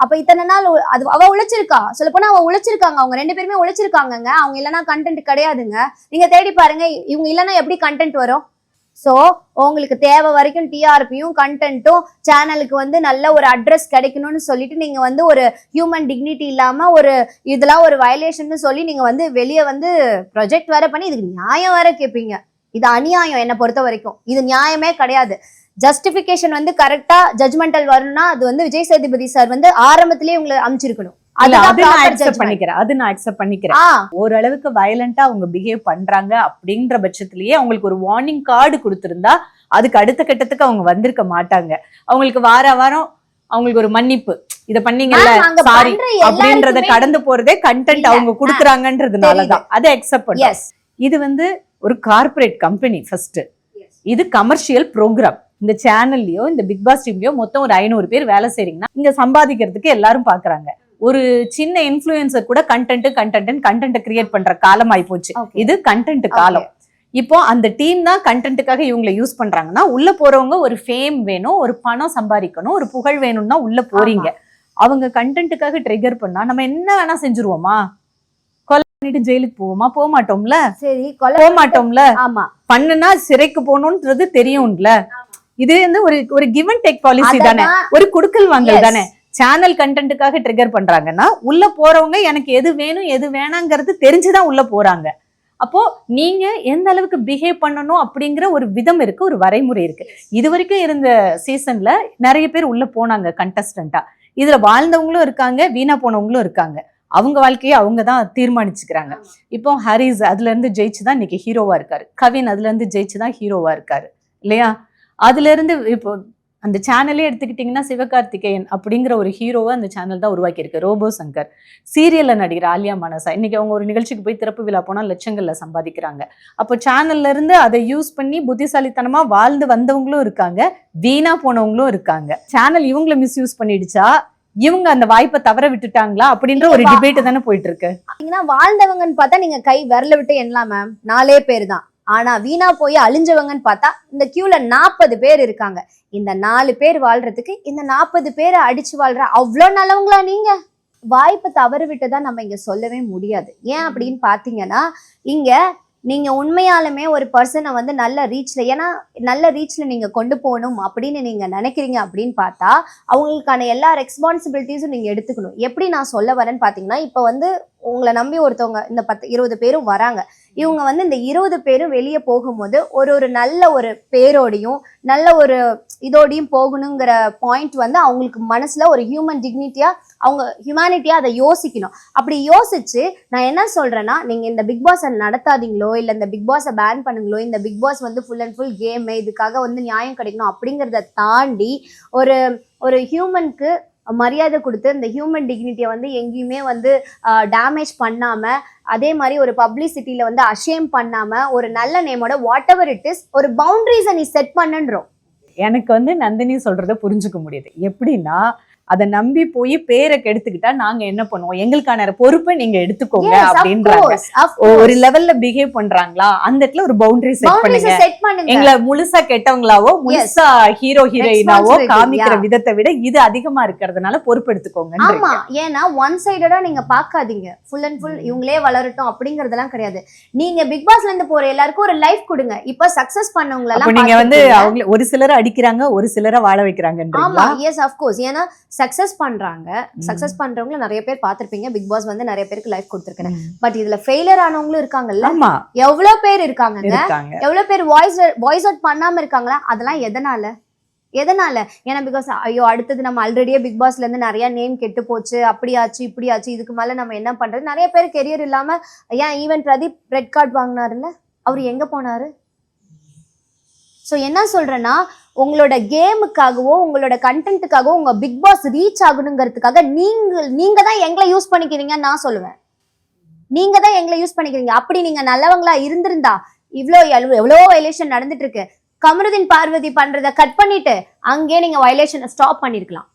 அப்ப இத்தனை நாள் அது அவ உழைச்சிருக்கா, சொல்ல போனா அவ உழைச்சிருக்காங்க, அவங்க 2 பேருமே உழைச்சிருக்காங்கங்க. அவங்க இல்லைன்னா கண்டென்ட் கிடையாதுங்க. நீங்க தேடி பாருங்க, இவங்க இல்லைன்னா எப்படி கண்டென்ட் வரும்? ஸோ உங்களுக்கு தேவை வரைக்கும் டிஆர்பியும் கண்டென்ட்டும் சேனலுக்கு வந்து நல்ல ஒரு அட்ரஸ் கிடைக்கணும்னு சொல்லிட்டு நீங்க வந்து ஒரு ஹியூமன் டிக்னிட்டி இல்லாம ஒரு இதெல்லாம் ஒரு வயலேஷன் சொல்லி நீங்க வந்து வெளியே வந்து ப்ரொஜெக்ட் வேற பண்ணி இதுக்கு நியாயம் வேற கேட்பீங்க. இது அநியாயம். என்னை பொறுத்த வரைக்கும் இது நியாயமே கிடையாது. ஜஸ்டிபிகேஷன் வந்து கரெக்டா ஜட்மெண்டல் வரணும்னா அது வந்து விஜய் சேதுபதி சார் வந்து ஆரம்பத்திலேயே உங்களை அமைச்சிருக்கணும். ஓரளவுக்கு வயலண்டா அவங்க பிஹேவ் பண்றாங்க அப்படின்ற பட்சத்திலேயே அவங்களுக்கு ஒரு வார்னிங் கார்டு கொடுத்திருந்தா அதுக்கு அடுத்த கட்டத்துக்கு அவங்க வந்திருக்க மாட்டாங்க. அவங்களுக்கு வார வாரம் அவங்களுக்கு ஒரு மன்னிப்பு, இத பண்ணீங்கல்ல சாரி அப்படின்றத கடந்து போறதே கண்டென்ட் அவங்க குடுக்குறாங்கன்றதுனாலதான் அதை அக்செப்ட் பண்ணும். இது வந்து ஒரு கார்பரேட் கம்பெனி. ஃபர்ஸ்ட் இது கமர்ஷியல் ப்ரோக்ராம். இந்த சேனல்லயோ இந்த பிக் பாஸ் டீம்லயோ மொத்தம் ஒரு 500 பேர் வேலை செய்றீங்கன்னா இங்க சம்பாதிக்கிறதுக்கு எல்லாரும் பாக்குறாங்க. ஒரு சின்ன இன்ஃப்ளூயன்சர் கூட கண்டென்ட் கிரியேட் பண்ற காலம் ஆயி போச்சு. இது கண்டென்ட் காலம். இப்போ அந்த டீம் தான் கண்டென்ட்டுக்காக இவங்களை யூஸ் பண்றாங்கன்னா உள்ள போறவங்க ஒரு ஃபேம் வேணும், ஒரு பணம் சம்பாதிக்கணும், ஒரு புகழ் வேணும்னா உள்ள போறீங்க. அவங்க கண்டென்ட்டுக்காக ட்ரிகர் பண்ணா நம்ம என்ன வேணா செஞ்சிருவோமா? கொலை பண்ணிட்டு ஜெயிலுக்கு போவோமா? போக மாட்டோம்ல. சரி, போக மாட்டோம்ல. ஆமா, பண்ணுனா சிறைக்கு போகணும்ன்றது தெரியும்ல. இது வந்து ஒரு கிவ் அண்ட் டேக் பாலிசி தானே, ஒரு குடுக்கல் வாங்கல் தானே. சேனல் கண்டென்ட்டுக்காக ட்ரிகர் பண்றாங்கன்னா உள்ள போறவங்க எனக்கு எது வேணும் எது வேணாங்கிறது தெரிஞ்சுதான் உள்ள போறாங்க. அப்போ நீங்க எந்த அளவுக்கு பிஹேவ் பண்ணணும் அப்படிங்கிற ஒரு விதம் இருக்கு, ஒரு வரைமுறை இருக்கு. இது வரைக்கும் இருந்த சீசன்ல நிறைய பேர் உள்ள போனாங்க கண்டஸ்டன்டா. இதுல வாழ்ந்தவங்களும் இருக்காங்க, வீணா போனவங்களும் இருக்காங்க. அவங்க வாழ்க்கையை அவங்க தான் தீர்மானிச்சுக்கிறாங்க. இப்போ ஹரிஸ் அதுல இருந்து ஜெயிச்சுதான் இன்னைக்கு ஹீரோவா இருக்காரு. கவின் அதுல இருந்து ஜெயிச்சுதான் ஹீரோவா இருக்காரு இல்லையா? அதுல இருந்து இப்போ அந்த சேனலே எடுத்துக்கிட்டீங்கன்னா சிவகார்த்திகேயன் அப்படிங்கிற ஒரு ஹீரோவை அந்த சேனல் தான் உருவாக்கி இருக்கு. ரோபோ சங்கர் சீரியல்ல நடிகர் ஆலியா மனசா இன்னைக்கு அவங்க ஒரு நிகழ்ச்சிக்கு போய் திறப்பு விழா போனா லட்சங்கள்ல சம்பாதிக்கிறாங்க. அப்போ சேனல்ல இருந்து அதை யூஸ் பண்ணி புத்திசாலித்தனமா வாழ்ந்து வந்தவங்களும் இருக்காங்க, வீணா போனவங்களும் இருக்காங்க. சேனல் இவங்களை மிஸ்யூஸ் பண்ணிடுச்சா, இவங்க அந்த வாய்ப்பை தவற விட்டுட்டாங்களா அப்படின்ற ஒரு டிபேட் தானே போயிட்டு இருக்கு. வாழ்ந்தவங்கன்னு பார்த்தா நீங்க கை விரல விட்டு எண்ணலாம் மேம், 4 பேர் தான். ஆனா வீணா போய் அழிஞ்சவங்கன்னு பார்த்தா இந்த கியூல 40 பேர் இருக்காங்க. இந்த 4 பேர் வாழ்றதுக்கு இந்த 40 பேரை அடிச்சு வாழ்ற அவ்வளவு நல்லவங்களா நீங்க? வாய்ப்பை தவறு விட்டுதான் நம்ம இங்க சொல்லவே முடியாது. ஏன் அப்படின்னு பாத்தீங்கன்னா இங்க நீங்க உண்மையாலுமே ஒரு பர்சனை வந்து நல்ல ரீச்ல, ஏன்னா நல்ல ரீச்ல நீங்க கொண்டு போகணும் அப்படின்னு நீங்க நினைக்கிறீங்க அப்படின்னு பார்த்தா அவங்களுக்கான எல்லா ரெஸ்பான்சிபிலிட்டிஸும் நீங்க எடுத்துக்கணும். எப்படி நான் சொல்ல வரேன்னு பாத்தீங்கன்னா, இப்ப வந்து உங்களை நம்பி ஒருத்தவங்க இந்த 10-20 பேரும் வராங்க. இவங்க வந்து இந்த 20 பேரும் வெளியே போகும்போது ஒரு நல்ல ஒரு பேரோடையும் நல்ல ஒரு இதோடையும் போகணுங்கிற பாயிண்ட் வந்து அவங்களுக்கு மனசுல ஒரு ஹியூமன் டிக்னிட்டியா, அவங்க ஹியூமனிட்டியா அதை யோசிக்கணும். அப்படி யோசிச்சு நான் என்ன சொல்றேன்னா, நீங்க இந்த பிக் பாஸை நடத்தாதீங்களோ இல்ல இந்த பிக் பாஸை பேன் பண்ணுங்களோ, இந்த பிக் பாஸ் வந்து ஃபுல் அண்ட் ஃபுல் கேம், இதுக்காக வந்து நியாயம் கிடைக்கணும் அப்படிங்கிறத தாண்டி ஒரு ஹியூமனுக்கு மரியாதை கொடுத்து இந்த ஹியூமன் டிக்னிட்டியை வந்து எங்கேயுமே வந்து டேமேஜ் பண்ணாம, அதே மாதிரி ஒரு பப்ளிசிட்டியில வந்து அஷேம் பண்ணாம, ஒரு நல்ல நேமோட வாட் எவர் இட் இஸ் ஒரு பவுண்டரிஸை நீ செட் பண்ணுன்றோம். எனக்கு வந்து நந்தினி சொல்றத புரிஞ்சுக்க முடியுது. எப்படின்னா அதை நம்பி போய் பேரை கெடுத்துக்கிட்டா நாங்க என்ன பண்ணுவோம், எங்களுக்கான பொறுப்பை நீங்க எடுத்துக்கோங்க அப்படின்றாங்க. ஒரு லெவல்ல பிஹேவ் பண்றாங்களா அந்த இடத்துல ஒரு பவுண்டரி செட் பண்ணுங்க. எங்களை முழுசா கெட்டவங்களாவோ முழுசா ஹீரோ ஹீரோயினாவோ காமிக்கிற விதத்தை விட இது அதிகமா இருக்கிறதுனால பொறுப்பு எடுத்துக்கோங்க. ஆமா, ஏன்னா ஒன் சைடடா நீங்க பாக்காதீங்க. ஃபுல் அண்ட் ஃபுல் இவங்களே வளரட்டும் அப்படிங்கறதெல்லாம் கிடையாது. நீங்க பிக் பாஸ்ல இருந்து போற எல்லாருக்கும் ஒரு லைஃப் கொடுங்க. இப்ப சக்சஸ் பண்ணவங்க எல்லாம் நீங்க வந்து அவங்க ஒரு சிலரை அடிக்கிறாங்க, ஒரு சிலரை வாழ வைக்கிறாங்க. ஆமா, எஸ் ஆஃப் கோர்ஸ். ஏன்னா சக்சஸ் பண்றாங்க, சக்சஸ் பண்றவங்க நிறைய பேர் பாத்திருப்பீங்க. பிக் பாஸ் வந்து நிறைய பேருக்கு லைஃப் கொடுத்திருக்கேன். பட் இதுல ஃபெயிலியர் ஆனவங்களும் இருக்காங்கல்ல, எவ்வளவு பேர் இருக்காங்க, எவ்வளவு பேர் வாய்ஸ் அவுட் பண்ணாம இருக்காங்களா? அதெல்லாம் எதனால? ஏன்னா பிகாஸ் ஐயோ அடுத்தது நம்ம ஆல்ரெடியே பிக் பாஸ்ல இருந்து நிறைய நேம் கெட்டு போச்சு, அப்படியாச்சு இப்படியாச்சு, இதுக்கு மேல நம்ம என்ன பண்றது? நிறைய பேர் கெரியர் இல்லாம, ஏன் ஈவன் பிரதீப் ரெட் கார்டு வாங்கினாருல்ல, அவர் எங்க போனாரு? ஸோ என்ன சொல்றேன்னா, உங்களோட கேமுக்காகவோ உங்களோட கண்டென்ட்டுக்காகவோ உங்க பிக் பாஸ் ரீச் ஆகணுங்கிறதுக்காக நீங்க தான் எங்களை யூஸ் பண்ணிக்கிறீங்கன்னு நான் சொல்லுவேன். நீங்க தான் எங்களை யூஸ் பண்ணிக்கிறீங்க. அப்படி நீங்க நல்லவங்களா இருந்திருந்தா எவ்வளோ வயலேஷன் நடந்துட்டு இருக்கு. கமருதீன் பார்வதி பண்றத கட் பண்ணிட்டு அங்கே நீங்க வயலேஷனை ஸ்டாப் பண்ணிருக்கலாம்.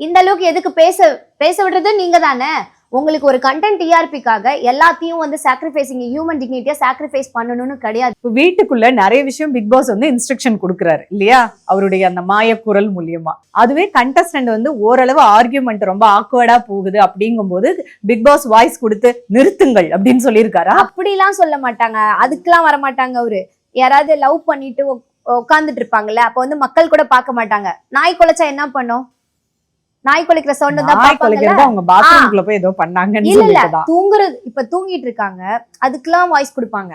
இந்த அளவுக்கு எதுக்கு பேச விடுறது நீங்க தானே. உங்களுக்கு ஒரு கண்டென்ட் டிஆர்பிக்காக எல்லாத்தையும் வந்து சாக்ரிஃபைசிங் ஹியூமன் டிக்னிட்டியை சாக்ரிஃபைஸ் பண்ணணும்னு கிடையாது. இப்போ வீட்டுக்குள்ள நிறைய விஷயம் பிக் பாஸ் வந்து இன்ஸ்ட்ரக்ஷன் கொடுக்குறாரு இல்லையா, அவருடைய அந்த மாயக்குரல் மூலியமா. அதுவே கண்டஸ்டன்ட் வந்து ஓரளவு ஆர்கியூமெண்ட் ரொம்ப ஆக்வர்டா போகுது அப்படிங்கும்போது பிக் பாஸ் வாய்ஸ் கொடுத்து நிறுத்துங்கள் அப்படின்னு சொல்லியிருக்காரா? அப்படிலாம் சொல்ல மாட்டாங்க, அதுக்கெல்லாம் வர மாட்டாங்க. அவரு யாராவது லவ் பண்ணிட்டு உட்காந்துட்டு இருப்பாங்கல்ல, அப்ப வந்து மக்கள் கூட பார்க்க மாட்டாங்க. நாய் குலைச்சா என்ன பண்ணும்? நாய் குலைக்கிற சவுண்ட் தான் பாப்பாங்கல்ல. அவங்க பாத்ரூம்க்குள்ள போய் ஏதோ பண்ணாங்கன்னு இல்ல தூங்குறது, இப்ப தூங்கிட்டு இருக்காங்க, அதுக்கெல்லாம் வாய்ஸ் கொடுப்பாங்க.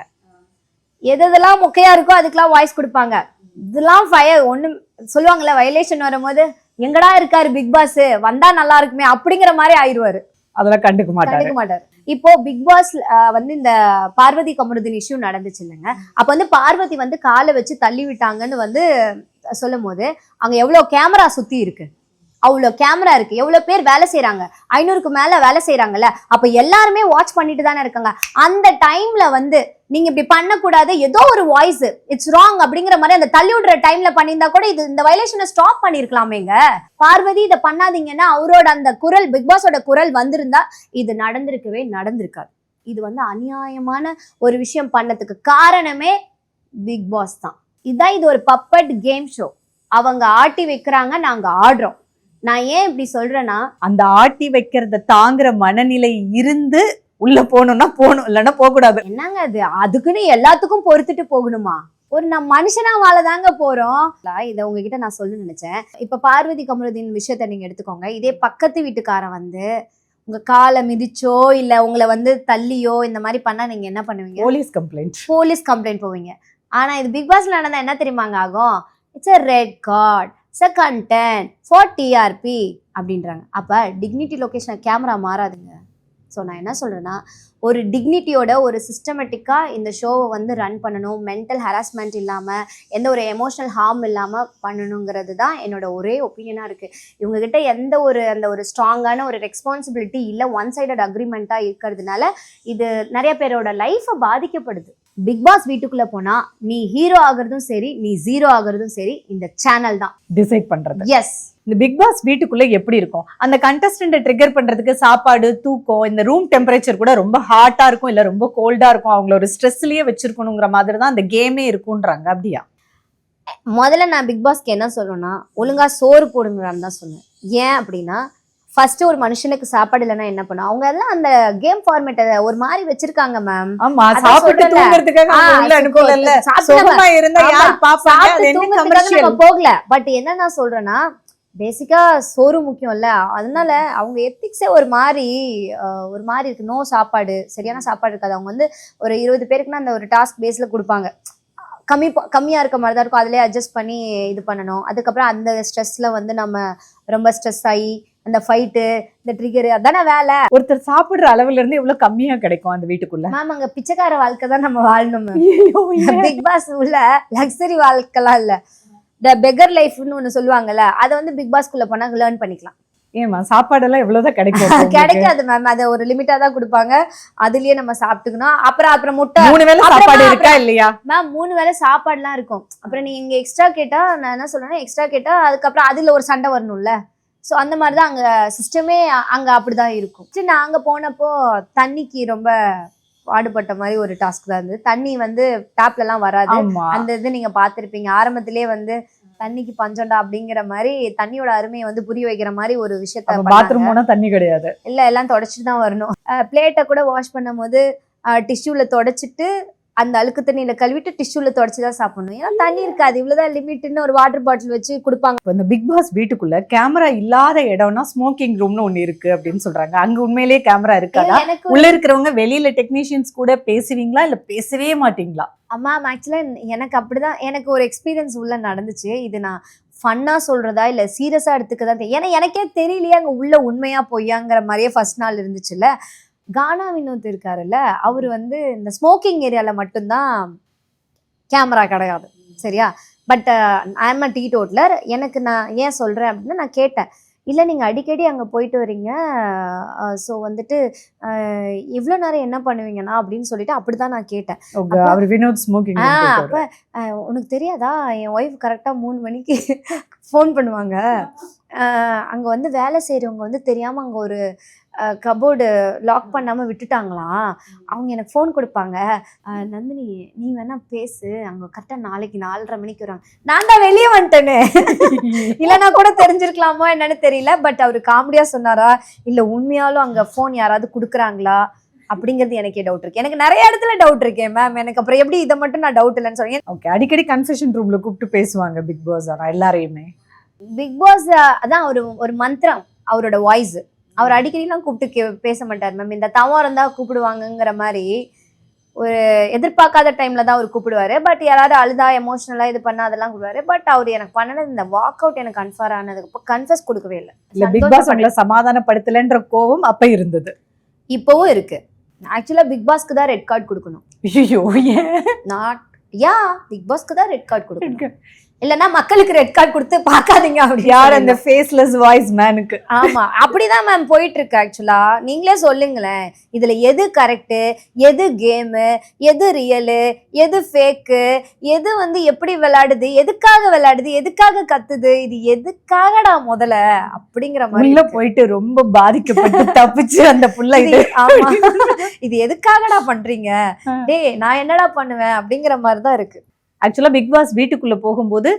எதெல்லாம் மொக்கையா இருக்கோ அதுக்கெல்லாம் வாய்ஸ் கொடுப்பாங்க. இதெல்லாம் ஒண்ணு சொல்லுவாங்கல்ல, வயலேஷன் வரும்போது எங்கடா இருக்காரு பிக் பாஸ், வந்தா நல்லா இருக்குமே அப்படிங்கிற மாதிரி ஆயிடுவாரு. அதெல்லாம் கண்டுக்க மாட்டாரு. இப்போ பிக் பாஸ் வந்து இந்த பார்வதி கமருதீன் இஷ்யூ நடந்துச்சு இல்லைங்க. அப்ப வந்து பார்வதி வந்து காலை வச்சு தள்ளி விட்டாங்கன்னு வந்து சொல்லும் போது அங்க எவ்வளவு கேமரா சுத்தி இருக்கு, அவ்வளோ கேமரா இருக்கு, எவ்வளவு பேர் வேலை செய்யறாங்க, 500க்கு மேல வேலை செய்யறாங்கல்ல. அப்ப எல்லாருமே வாட்ச் பண்ணிட்டு தானே இருக்காங்க. அந்த டைம்ல வந்து நீங்க இப்படி பண்ணக்கூடாது, ஏதோ ஒரு வாய்ஸ் இட்ஸ் ராங் அப்படிங்கிற மாதிரி அந்த தள்ளி விடுற டைம்ல பண்ணியிருந்தா கூட இது இந்த வயலேஷனை ஸ்டாப் பண்ணிருக்கலாமேங்க. பார்வதி இதை பண்ணாதீங்கன்னா அவரோட அந்த குரல், பிக் பாஸோட குரல் வந்திருந்தா இது நடந்திருக்காது. இது வந்து அநியாயமான ஒரு விஷயம் பண்ணதுக்கு காரணமே பிக் பாஸ் தான். இதுதான், இது ஒரு பப்பட் கேம் ஷோ. அவங்க ஆட்டி வைக்கிறாங்க, நாங்க ஆடுறோம். நான் ஏன் இப்படி சொல்றேன்னா, அந்த ஆட்டி வைக்கிறத தாங்குற மனநிலை இருந்து உள்ள போகணும்னா போகணும், இல்லைன்னா போக கூடாது. என்னங்க அது, அதுக்குன்னு எல்லாத்துக்கும் பொறுத்துட்டு போகணுமா? ஒரு நம்ம மனுஷனா வாழதாங்க போறோம். இதை உங்ககிட்ட நான் சொல்ல நினைச்சேன். இப்ப பார்வதி கமருதீன் விஷயத்த நீங்க எடுத்துக்கோங்க. இதே பக்கத்து வீட்டுக்காரன் வந்து உங்க காலை மிதிச்சோ இல்ல உங்களை வந்து தள்ளியோ இந்த மாதிரி பண்ணா நீங்க என்ன பண்ணுவீங்க? போலீஸ் கம்ப்ளைண்ட் போவீங்க. ஆனா இது பிக் பாஸ்ல நடந்தா என்ன தெரியுமாங்க ஆகும்? It's a red card, it's a content for TRP அப்படின்றாங்க. அப்ப டிக்னிட்டி லொகேஷன் கேமரா மாறாதுங்க. ஸோ நான் என்ன சொல்றேன்னா, ஒரு டிக்னிட்டியோட ஒரு சிஸ்டமேட்டிக்காக இந்த ஷோவை வந்து ரன் பண்ணணும், மென்டல் ஹராஸ்மெண்ட் இல்லாமல் எந்த ஒரு எமோஷனல் ஹார்ம் இல்லாமல் பண்ணணுங்கிறது தான் என்னோட ஒரே ஒப்பீனியனாக இருக்குது. இவங்ககிட்ட எந்த ஒரு அந்த ஒரு ஸ்ட்ராங்கான ஒரு ரெஸ்பான்சிபிலிட்டி இல்லை, ஒன் சைடட் அக்ரிமெண்ட்டாக இருக்கிறதுனால இது நிறைய பேரோட லைஃப்பை பாதிக்கப்படுது. பிக் பாஸ் வீட்டுக்குள்ள போனா நீ ஹீரோ ஆகுறதும் சரி, நீ ஜீரோ ஆகுறதும் சரி, இந்த சேனல் தான் டிசைட் பண்றது. எஸ், இந்த பிக் பாஸ் வீட்டுக்குள்ள எப்படி இருக்கும், அந்த கண்டஸ்டன்ட் ட்ரிகர் பண்றதுக்கு சாப்பாடு, தூக்கம், இந்த ரூம் டெம்பரேச்சர் கூட ரொம்ப ஹாட்டா இருக்கும் இல்ல ரொம்ப கோல்டா இருக்கும், அவங்கள ஒரு ஸ்ட்ரெஸ்லயே வச்சிருக்கணுங்கிற மாதிரி தான் அந்த கேமே இருக்கும்ன்றாங்க. அப்படியா? முதல்ல நான் பிக் பாஸ்க்கு என்ன சொல்றேன்னா, ஒழுங்கா சோறு போடுங்கன்னு தான் சொன்னேன். ஏன் அப்படின்னா, ஃபர்ஸ்ட் ஒரு மனுஷனுக்கு சாப்பாடு இல்லைன்னா என்ன பண்ணும்? அவங்க எல்லாம் அந்த கேம் ஃபார்மேட் ஒரு மாதிரி வச்சிருக்காங்க மேம். ஆமா, சாப்பிட்டு தூங்குறதுக்காக உள்ள அனுப்பல, சுகமா இருந்தா யார் பாப்பாங்க, அது என்ன கமர்ஷியல் போகல. பட் என்ன நான் சொல்றேன்னா, பேசிக்கா சோறு முக்கியம்ல, அதனால அவங்க எத்திக்ஸே ஒரு மாதிரி இருக்கு. நோ சாப்பாடு, சரியான சாப்பாடு இருக்காது. அவங்க வந்து ஒரு 20 பேருக்குன்னா அந்த ஒரு டாஸ்க் பேஸ்ல கொடுப்பாங்க, கம்மியா இருக்க மாதிரி தான் இருக்கும். அதுலயே அட்ஜஸ்ட் பண்ணி இது பண்ணணும். அதுக்கப்புறம் அந்த ஸ்ட்ரெஸ்ல வந்து நம்ம ரொம்ப ஸ்ட்ரெஸ் ஆகி அந்த ஃபைட்டு, இந்த ட்ரிகர், அதான வேலை. ஒருத்தர் சாப்பிடுற அளவுல இருந்து எவ்வளவு கம்மியா கிடைக்கும் அந்த வீட்டுக்குள்ள? மேம் அங்க பிச்சைக்கார வாழ்க்கை தான் நம்ம வாழணும். பிக் பாஸ் உள்ள லக்ஸரி வாழ்க்கைலாம் இல்ல, இந்த பெக்கர் லைஃப்னு ஒண்ணு சொல்லுவாங்கல்ல, அதை வந்து பிக் பாஸ்க்குள்ள போனா லேர்ன் பண்ணிக்கலாம். ஏமா சாப்பாடெல்லாம் எவ்வளவுதான் கிடைக்கும்? கிடைக்காது மேம், அதை ஒரு லிமிட்டா தான் கொடுப்பாங்க, அதுலயே நம்ம சாப்பிட்டுக்கணும். அப்புறம் முட்டை 3 வேளை சாப்பாடு இருக்கா இல்லையா மேம்? 3 வேளை சாப்பாடுலாம் இருக்கும். அப்புறம் நீங்க இங்க எக்ஸ்ட்ரா கேட்டா, நான் என்ன சொல்றேன்னா, எக்ஸ்ட்ரா கேட்டா அதுக்கப்புறம் அதுல ஒரு சண்டை வரணும்ல. ஸோ அந்த மாதிரி தான் அங்கே சிஸ்டமே அங்கே அப்படிதான் இருக்கும். சரி, நான் அங்கே போனப்போ தண்ணிக்கு ரொம்ப பாடுபட்ட மாதிரி ஒரு டாஸ்க் தான் இருந்தது. தண்ணி வந்து டேப்லலாம் வராது. அந்த இது நீங்க பார்த்துருப்பீங்க, ஆரம்பத்திலேயே வந்து தண்ணிக்கு பஞ்சம்டா அப்படிங்கிற மாதிரி தண்ணியோட அருமையை வந்து புரிய வைக்கிற மாதிரி ஒரு விஷயத்த. பாத்ரூம் போனா தண்ணி கிடையாது, இல்ல எல்லாம் தொடச்சிட்டு தான் வரணும். பிளேட்டை கூட வாஷ் பண்ணும் போது டிஷ்யூல தொடச்சிட்டு அந்த அழுக்கு தண்ணியில கழுவிட்டு டிஷ்யூல தொடச்சுதான் சாப்பிடணும். ஏன்னா தண்ணி இருக்காது, இவ்வளவுதான் லிமிட்னு ஒரு வாட்டர் பாட்டில் வச்சு கொடுப்பாங்க. இந்த பிக் பாஸ் வீட்டுக்குள்ள கேமரா இல்லாத இடம்னா ஸ்மோக்கிங் ரூம்னு ஒண்ணு இருக்கு அப்படின்னு சொல்றாங்க. அங்க உண்மையிலேயே கேமரா இருக்காதா? உள்ள இருக்கிறவங்க வெளியில டெக்னீஷியன்ஸ் கூட பேசுவீங்களா இல்ல பேசவே மாட்டீங்களா? அம்மா ஆக்சுவலா எனக்கு அப்படிதான், எனக்கு ஒரு எக்ஸ்பீரியன்ஸ் உள்ள நடந்துச்சு. இது நான் ஃபன்னா சொல்றதா இல்ல சீரியஸா எடுத்துக்கதான், ஏன்னா எனக்கே தெரியலையே அங்க உள்ள உண்மையா பொய்யாங்கிற மாதிரியே ஃபர்ஸ்ட் நாள் இருந்துச்சுல்ல. கானா வினோத் இருக்காருல்ல, அவர் வந்து இந்த ஸ்மோக்கிங் ஏரியால மட்டும்தான் கேமரா கிடையாது, சரியா? But I am a teetotaller. எனக்கு நான் ஏன் சொல்றேன் அப்படின்னா, நான் கேட்டேன் இல்லை நீங்கள் அடிக்கடி அங்கே போயிட்டு வரீங்க, ஸோ வந்துட்டு இவ்வளோ நேரம் என்ன பண்ணுவீங்கன்னா அப்படின்னு சொல்லிட்டு அப்படி தான் நான் கேட்டேன். அவர் வினோத் ஸ்மோக்கிங் அப்போ உனக்கு தெரியாதா, என் ஒய்ஃப் கரெக்டாக 3 மணிக்கு ஃபோன் பண்ணுவாங்க, அங்கே வந்து வேலை செய்கிறவங்க வந்து தெரியாமல் அங்கே ஒரு கபோர்டு லாக் பண்ணாமல் விட்டுட்டாங்களாம், அவங்க எனக்கு ஃபோன் கொடுப்பாங்க, நந்தினி நீ வேணா பேசு, அங்கே கரெக்டாக நாளைக்கு 4:30 மணிக்கு வராங்க. நான் தான் வெளியே வந்துட்டேனே, இல்லைன்னா கூட தெரிஞ்சிருக்கலாமா என்னன்னு தெரியல. பட் அவர் காமெடியாக சொன்னாரா இல்லை உண்மையாலும் அங்கே ஃபோன் யாராவது கொடுக்குறாங்களா அப்படிங்கிறது எனக்கே டவுட் இருக்கு. எனக்கு நிறைய இடத்துல டவுட் இருக்கேன் மேம். எனக்கு அப்புறம் எப்படி இதை மட்டும் நான் டவுட் இல்லைன்னு சொல்றேன். ஓகே, அடிக்கடி கன்ஃபெஷன் ரூம்ல கூப்பிட்டு பேசுவாங்க பிக் பாஸ் எல்லாரையுமே. பிக் பாஸ் அதான் ஒரு மந்திரம், அவரோட வாய்ஸ். அவர் அடிக்கடிலாம் கூப்பிட்டு பேச மாட்டார் மேம். இந்த தவம் இருந்தா கூப்பிடுவாங்கங்கிற மாதிரி ஒரு எதிர்பார்க்காத டைம்ல தான் அவர் கூப்பிடுவாரு. பட் யாராவது அழுதா எமோஷனலா இது பண்ணா அதெல்லாம் கூப்பிடுவாரு. பட் அவர் எனக்கு பண்ணது இந்த வாக் அவுட் எனக்கு கன்ஃபர் ஆனதுக்கு கன்ஃபஸ் கொடுக்கவே இல்லை. பிக் பாஸ் உங்களை சமாதானப்படுத்தலன்ற கோவம் அப்ப இருந்தது, இப்பவும் இருக்கு. ஆக்சுவலா பிக் பாஸ்க்கு தான் ரெட் கார்டு கொடுக்கணும். ஐயோ, நாட் பிக் பாஸ்க்கு தான் ரெட் கார்டு கொடுக்கணும், இல்லைன்னா மக்களுக்கு ரெட் கார்டு கொடுத்து பார்க்காதீங்க. அப்படி யார் அந்த ஃபேஸ்லெஸ் வாய்ஸ் மேனுக்கு? ஆமா, அப்படிதான் மேம் போயிட்டு இருக்கு. ஆக்சுவலா நீங்களே சொல்லுங்களேன், இதுல எது கரெக்டு, எது கேமு, எது ரியலு, எது ஃபேக்கு, எது வந்து எப்படி விளையாடுது, எதுக்காக விளையாடுது, எதுக்காக கத்துது, இது எதுக்காகடா முதல்ல அப்படிங்கிற மாதிரி போயிட்டு ரொம்ப பாதிக்கப்பட்டு தப்பிச்சு அந்த புள்ள இது ஆமா இது எதுக்காகடா பண்றீங்க, டேய் நான் என்னடா பண்ணுவேன் அப்படிங்கிற மாதிரிதான் இருக்கு. ஆக்சுவலா பிக் பாஸ் வீட்டுக்குள்ள போகும்போது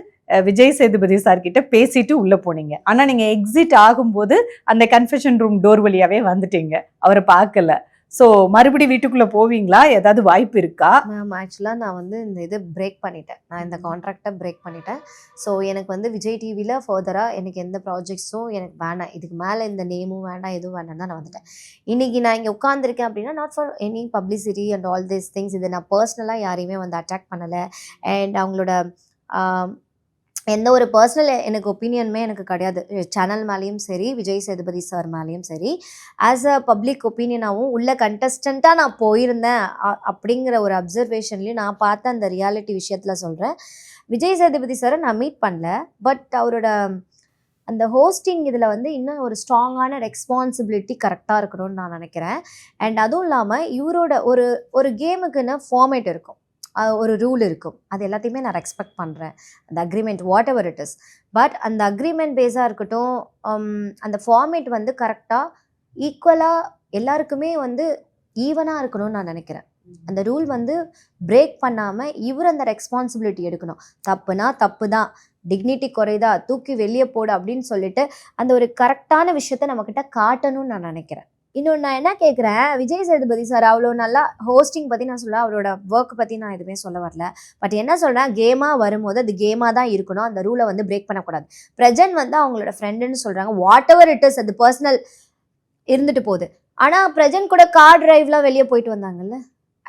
விஜய் சேதுபதி சார் கிட்ட பேசிட்டு உள்ள போனீங்க. ஆனா நீங்க எக்ஸிட் ஆகும்போது அந்த கன்ஃபெஷன் ரூம் டோர் வழியாவே வந்துட்டீங்க, அவரை பார்க்கல. ஸோ மறுபடியும் வீட்டுக்குள்ள போவீங்களா? ஏதாவது வாய்ப்பு இருக்கா? மேம் ஆக்சுவலாக நான் வந்து இந்த இது பிரேக் பண்ணிட்டேன், நான் இந்த கான்ட்ராக்டை பிரேக் பண்ணிட்டேன். ஸோ எனக்கு வந்து விஜய் டிவியில் ஃபர்தராக எனக்கு எந்த ப்ராஜெக்ட்ஸும் எனக்கு வேணாம், இதுக்கு மேலே இந்த நேமும் வேண்டாம், எதுவும் வேண்டாம் தான் நான் வந்துட்டேன். இன்றைக்கி நான் இங்கே உட்காந்துருக்கேன் அப்படின்னா not for any publicity and all these things. இது நான் பர்சனலாக யாரையுமே வந்து அட்டாக் பண்ணலை. அண்ட் அவங்களோட எந்த ஒரு பர்சனல் எனக்கு ஒப்பீனியனுமே எனக்கு கிடையாது. சேனல் மேலேயும் சரி, விஜய் சேதுபதி சார் மேலேயும் சரி, ஆஸ் அ பப்ளிக் ஒப்பீனியனாகவும் உள்ள கண்டஸ்டண்ட்டாக நான் போயிருந்தேன் அப்படிங்கிற ஒரு அப்சர்வேஷன்லேயும் நான் பார்த்த அந்த ரியாலிட்டி விஷயத்தில் சொல்கிறேன். விஜய் சேதுபதி சாரை நான் மீட் பண்ணல, பட் அவரோட அந்த ஹோஸ்டிங் இதில் வந்து இன்னும் ஒரு ஸ்ட்ராங்கான ரெஸ்பான்சிபிலிட்டி கரெக்டாக இருக்கணும்னு நான் நினைக்கிறேன். அண்ட் அதுவும் இல்லாமல் இவரோட ஒரு கேமுக்குன்னு ஃபார்மேட் இருக்கும், ஒரு ரூல் இருக்கும், அது எல்லாத்தையுமே நான் ரெஸ்பெக்ட் பண்ணுறேன். அந்த agreement what ever it is, but அந்த அக்ரிமெண்ட் பேஸாக இருக்கட்டும், அந்த ஃபார்மேட் வந்து கரெக்டாக ஈக்குவலாக எல்லாருக்குமே வந்து ஈவனாக இருக்கணும்னு நான் நினைக்கிறேன். அந்த ரூல் வந்து பிரேக் பண்ணாமல் இவர் அந்த ரெஸ்பான்சிபிலிட்டி எடுக்கணும். தப்புனா தப்பு தான், டிக்னிட்டி குறைதா தூக்கி வெளியே போடு அப்படின்னு சொல்லிட்டு அந்த ஒரு கரெக்டான விஷயத்த நம்மக்கிட்ட காட்டணும்னு நான் நினைக்கிறேன். இன்னொன்று நான் என்ன கேட்குறேன், விஜய் சேதுபதி சார் அவ்வளோ நல்லா ஹோஸ்டிங் பற்றி நான் சொல்ல, அவரோட ஒர்க் பற்றி நான் எதுவுமே சொல்ல வரல. பட் என்ன சொல்கிறேன், கேமாக வரும்போது அது கேமாக தான் இருக்கணும், அந்த ரூலை வந்து பிரேக் பண்ணக்கூடாது. பிரஜன் வந்து அவங்களோட ஃப்ரெண்டுன்னு சொல்கிறாங்க, வாட் எவர் இட் இஸ், அது பர்சனல் இருந்துட்டு போகுது. ஆனால் பிரஜன் கூட கார் டிரைவ்லாம் வெளியே போயிட்டு வந்தாங்கல்ல,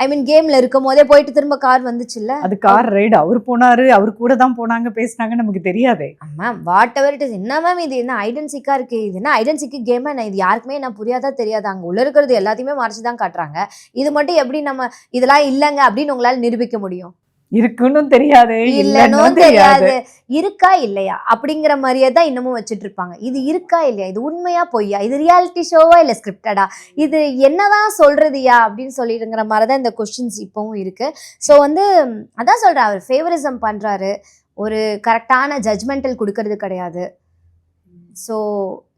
ஐ மீன் கேம்ல இருக்கும் போதே போயிட்டு திரும்ப கார் வந்துச்சுல்ல, அது கார் ரைடு, அவர் போனாரு, அவர் கூட தான் போனாங்க, பேசினாங்க, நமக்கு தெரியாதே ma'am. What ever it is, என்ன மேம் இது என்ன ஐடென்சிக்கா இருக்கு, இது என்ன ஐடென்சிக்கு கேமா, நான் இது யாருக்குமே என்ன புரியாதா தெரியாதா, அங்கே உள்ள இருக்கிறது எல்லாத்தையுமே மறைச்சு தான் காட்டுறாங்க. இது மட்டும் எப்படி நம்ம இதெல்லாம் இல்லைங்க அப்படின்னு உங்களால நிரூபிக்க முடியும்? இருக்குன்னு தெரியாது, இல்லன்னு தெரியாது, இருக்கா இல்லையா அப்படிங்கிற மாதிரியே தான் இன்னமும் வச்சுட்டு இருப்பாங்க. இது இருக்கா இல்லையா, இது உண்மையா பொய்யா, இது ரியாலிட்டி ஷோவா இல்ல ஸ்கிரிப்டடா, இது என்னதான் சொல்றதுயா அப்படின்னு சொல்லிடுங்கிற மாதிரிதான் இந்த கொஸ்டின்ஸ் இப்பவும் இருக்கு. ஸோ வந்து அதான் சொல்றேன், அவர் ஃபேவரிசம் பண்றாரு, ஒரு கரெக்டான ஜட்ஜ்மெண்டல் கொடுக்கறது கிடையாது. ஸோ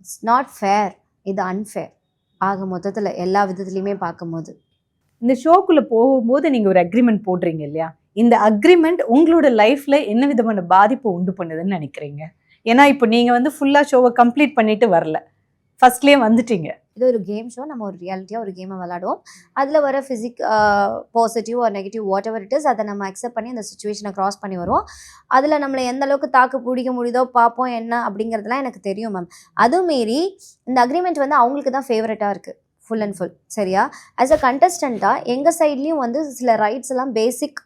இட்ஸ் நாட் ஃபேர், இது அன்ஃபேர் ஆக மொத்தத்தில் எல்லா விதத்துலையுமே பார்க்கும்போது. இந்த ஷோக்குள்ள போகும்போது நீங்க ஒரு அக்ரிமெண்ட் போடுறீங்க இல்லையா, இந்த அக்ரிமெண்ட் உங்களோட லைஃப்ல என்ன விதமான பாதிப்பு உண்டு பண்ணுதுன்னு நினைக்கிறீங்க? ஏன்னா இப்போ நீங்க வந்து ஃபுல்லா ஷோவை கம்ப்ளீட் பண்ணிட்டு வரல, ஃபர்ஸ்ட்லயே வந்துட்டீங்க. இது ஒரு கேம் ஷோ, நம்ம ஒரு ரியாலிட்டியாக ஒரு கேமை விளாடுவோம், அதில் வர பாசிட்டிவ் ஒரு negative what ever it is அதை நம்ம அக்செப்ட் பண்ணி அந்த சுச்சுவேஷனை க்ராஸ் பண்ணி வருவோம். அதில் நம்மளை எந்த அளவுக்கு தாக்கு பிடிக்க முடியுதோ பார்ப்போம் என்ன அப்படிங்கிறதுலாம் எனக்கு தெரியும் மேம். அதுவும் மீறி இந்த அக்ரிமெண்ட் வந்து அவங்களுக்கு தான் ஃபேவரட்டாக இருக்குது ஃபுல் அண்ட் ஃபுல், சரியா? ஆஸ் அ கண்டஸ்டண்ட்டாக எங்கள் சைட்லேயும் வந்து சில ரைட்ஸ் எல்லாம் பேசிக்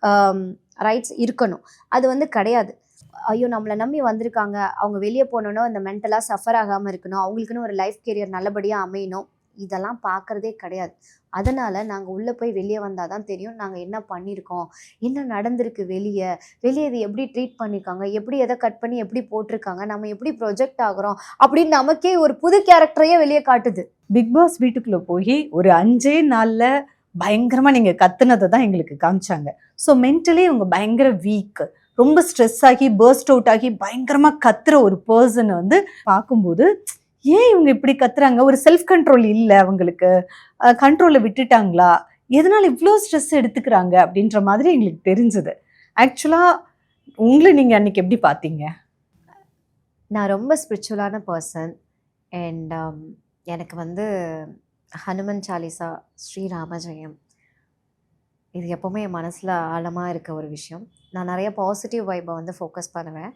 ரைட்ஸ் இருக்கணும், அது வந்து கிடையாது. ஐயோ நம்மளை நம்பி வந்திருக்காங்க, அவங்க வெளியே போனோன்னா அந்த மென்டலாக சஃபர் ஆகாமல் இருக்கணும், அவங்களுக்குன்னு ஒரு லைஃப் கெரியர் நல்லபடியாக அமையணும், இதெல்லாம் பார்க்குறதே கிடையாது. அதனால் நாங்கள் உள்ளே போய் வெளியே வந்தால் தான் தெரியும் நாங்கள் என்ன பண்ணியிருக்கோம், என்ன நடந்திருக்கு, வெளியே இது எப்படி ட்ரீட் பண்ணியிருக்காங்க, எப்படி எதை கட் பண்ணி எப்படி போட்டிருக்காங்க, நம்ம எப்படி ப்ரொஜெக்ட் ஆகுறோம் அப்படின்னு நமக்கே ஒரு புது கேரக்டரையே வெளியே காட்டுது. பிக் பாஸ் வீட்டுக்குள்ள போய் ஒரு 5 நாள்ல பயங்கரமா நீங்க கத்துனதை தான் எங்களுக்கு காமிச்சாங்க. ஸோ மென்டலி இவங்க பயங்கர வீக், ரொம்ப ஸ்ட்ரெஸ் ஆகி பர்ஸ்ட் அவுட் ஆகி பயங்கரமா கத்துற ஒரு பர்சனை வந்து பார்க்கும்போது ஏன் இவங்க இப்படி கத்துறாங்க, ஒரு செல்ஃப் கண்ட்ரோல் இல்லை அவங்களுக்கு, கண்ட்ரோலை விட்டுட்டாங்களா, எதனால இவ்வளோ ஸ்ட்ரெஸ் எடுத்துக்கிறாங்க அப்படின்ற மாதிரி எங்களுக்கு தெரிஞ்சது. ஆக்சுவலா உங்களை நீங்க அன்னைக்கு எப்படி பார்த்தீங்க? நான் ரொம்ப ஸ்பிரிச்சுவலான பர்சன் அண்ட் எனக்கு வந்து ஹனுமன் சாலிசா, ஸ்ரீராம ஜெயம் இது எப்போவுமே என் மனசில் ஆழமாக இருக்க ஒரு விஷயம். நான் நிறைய பாசிட்டிவ் வைப்பை வந்து ஃபோக்கஸ் பண்ணுவேன்,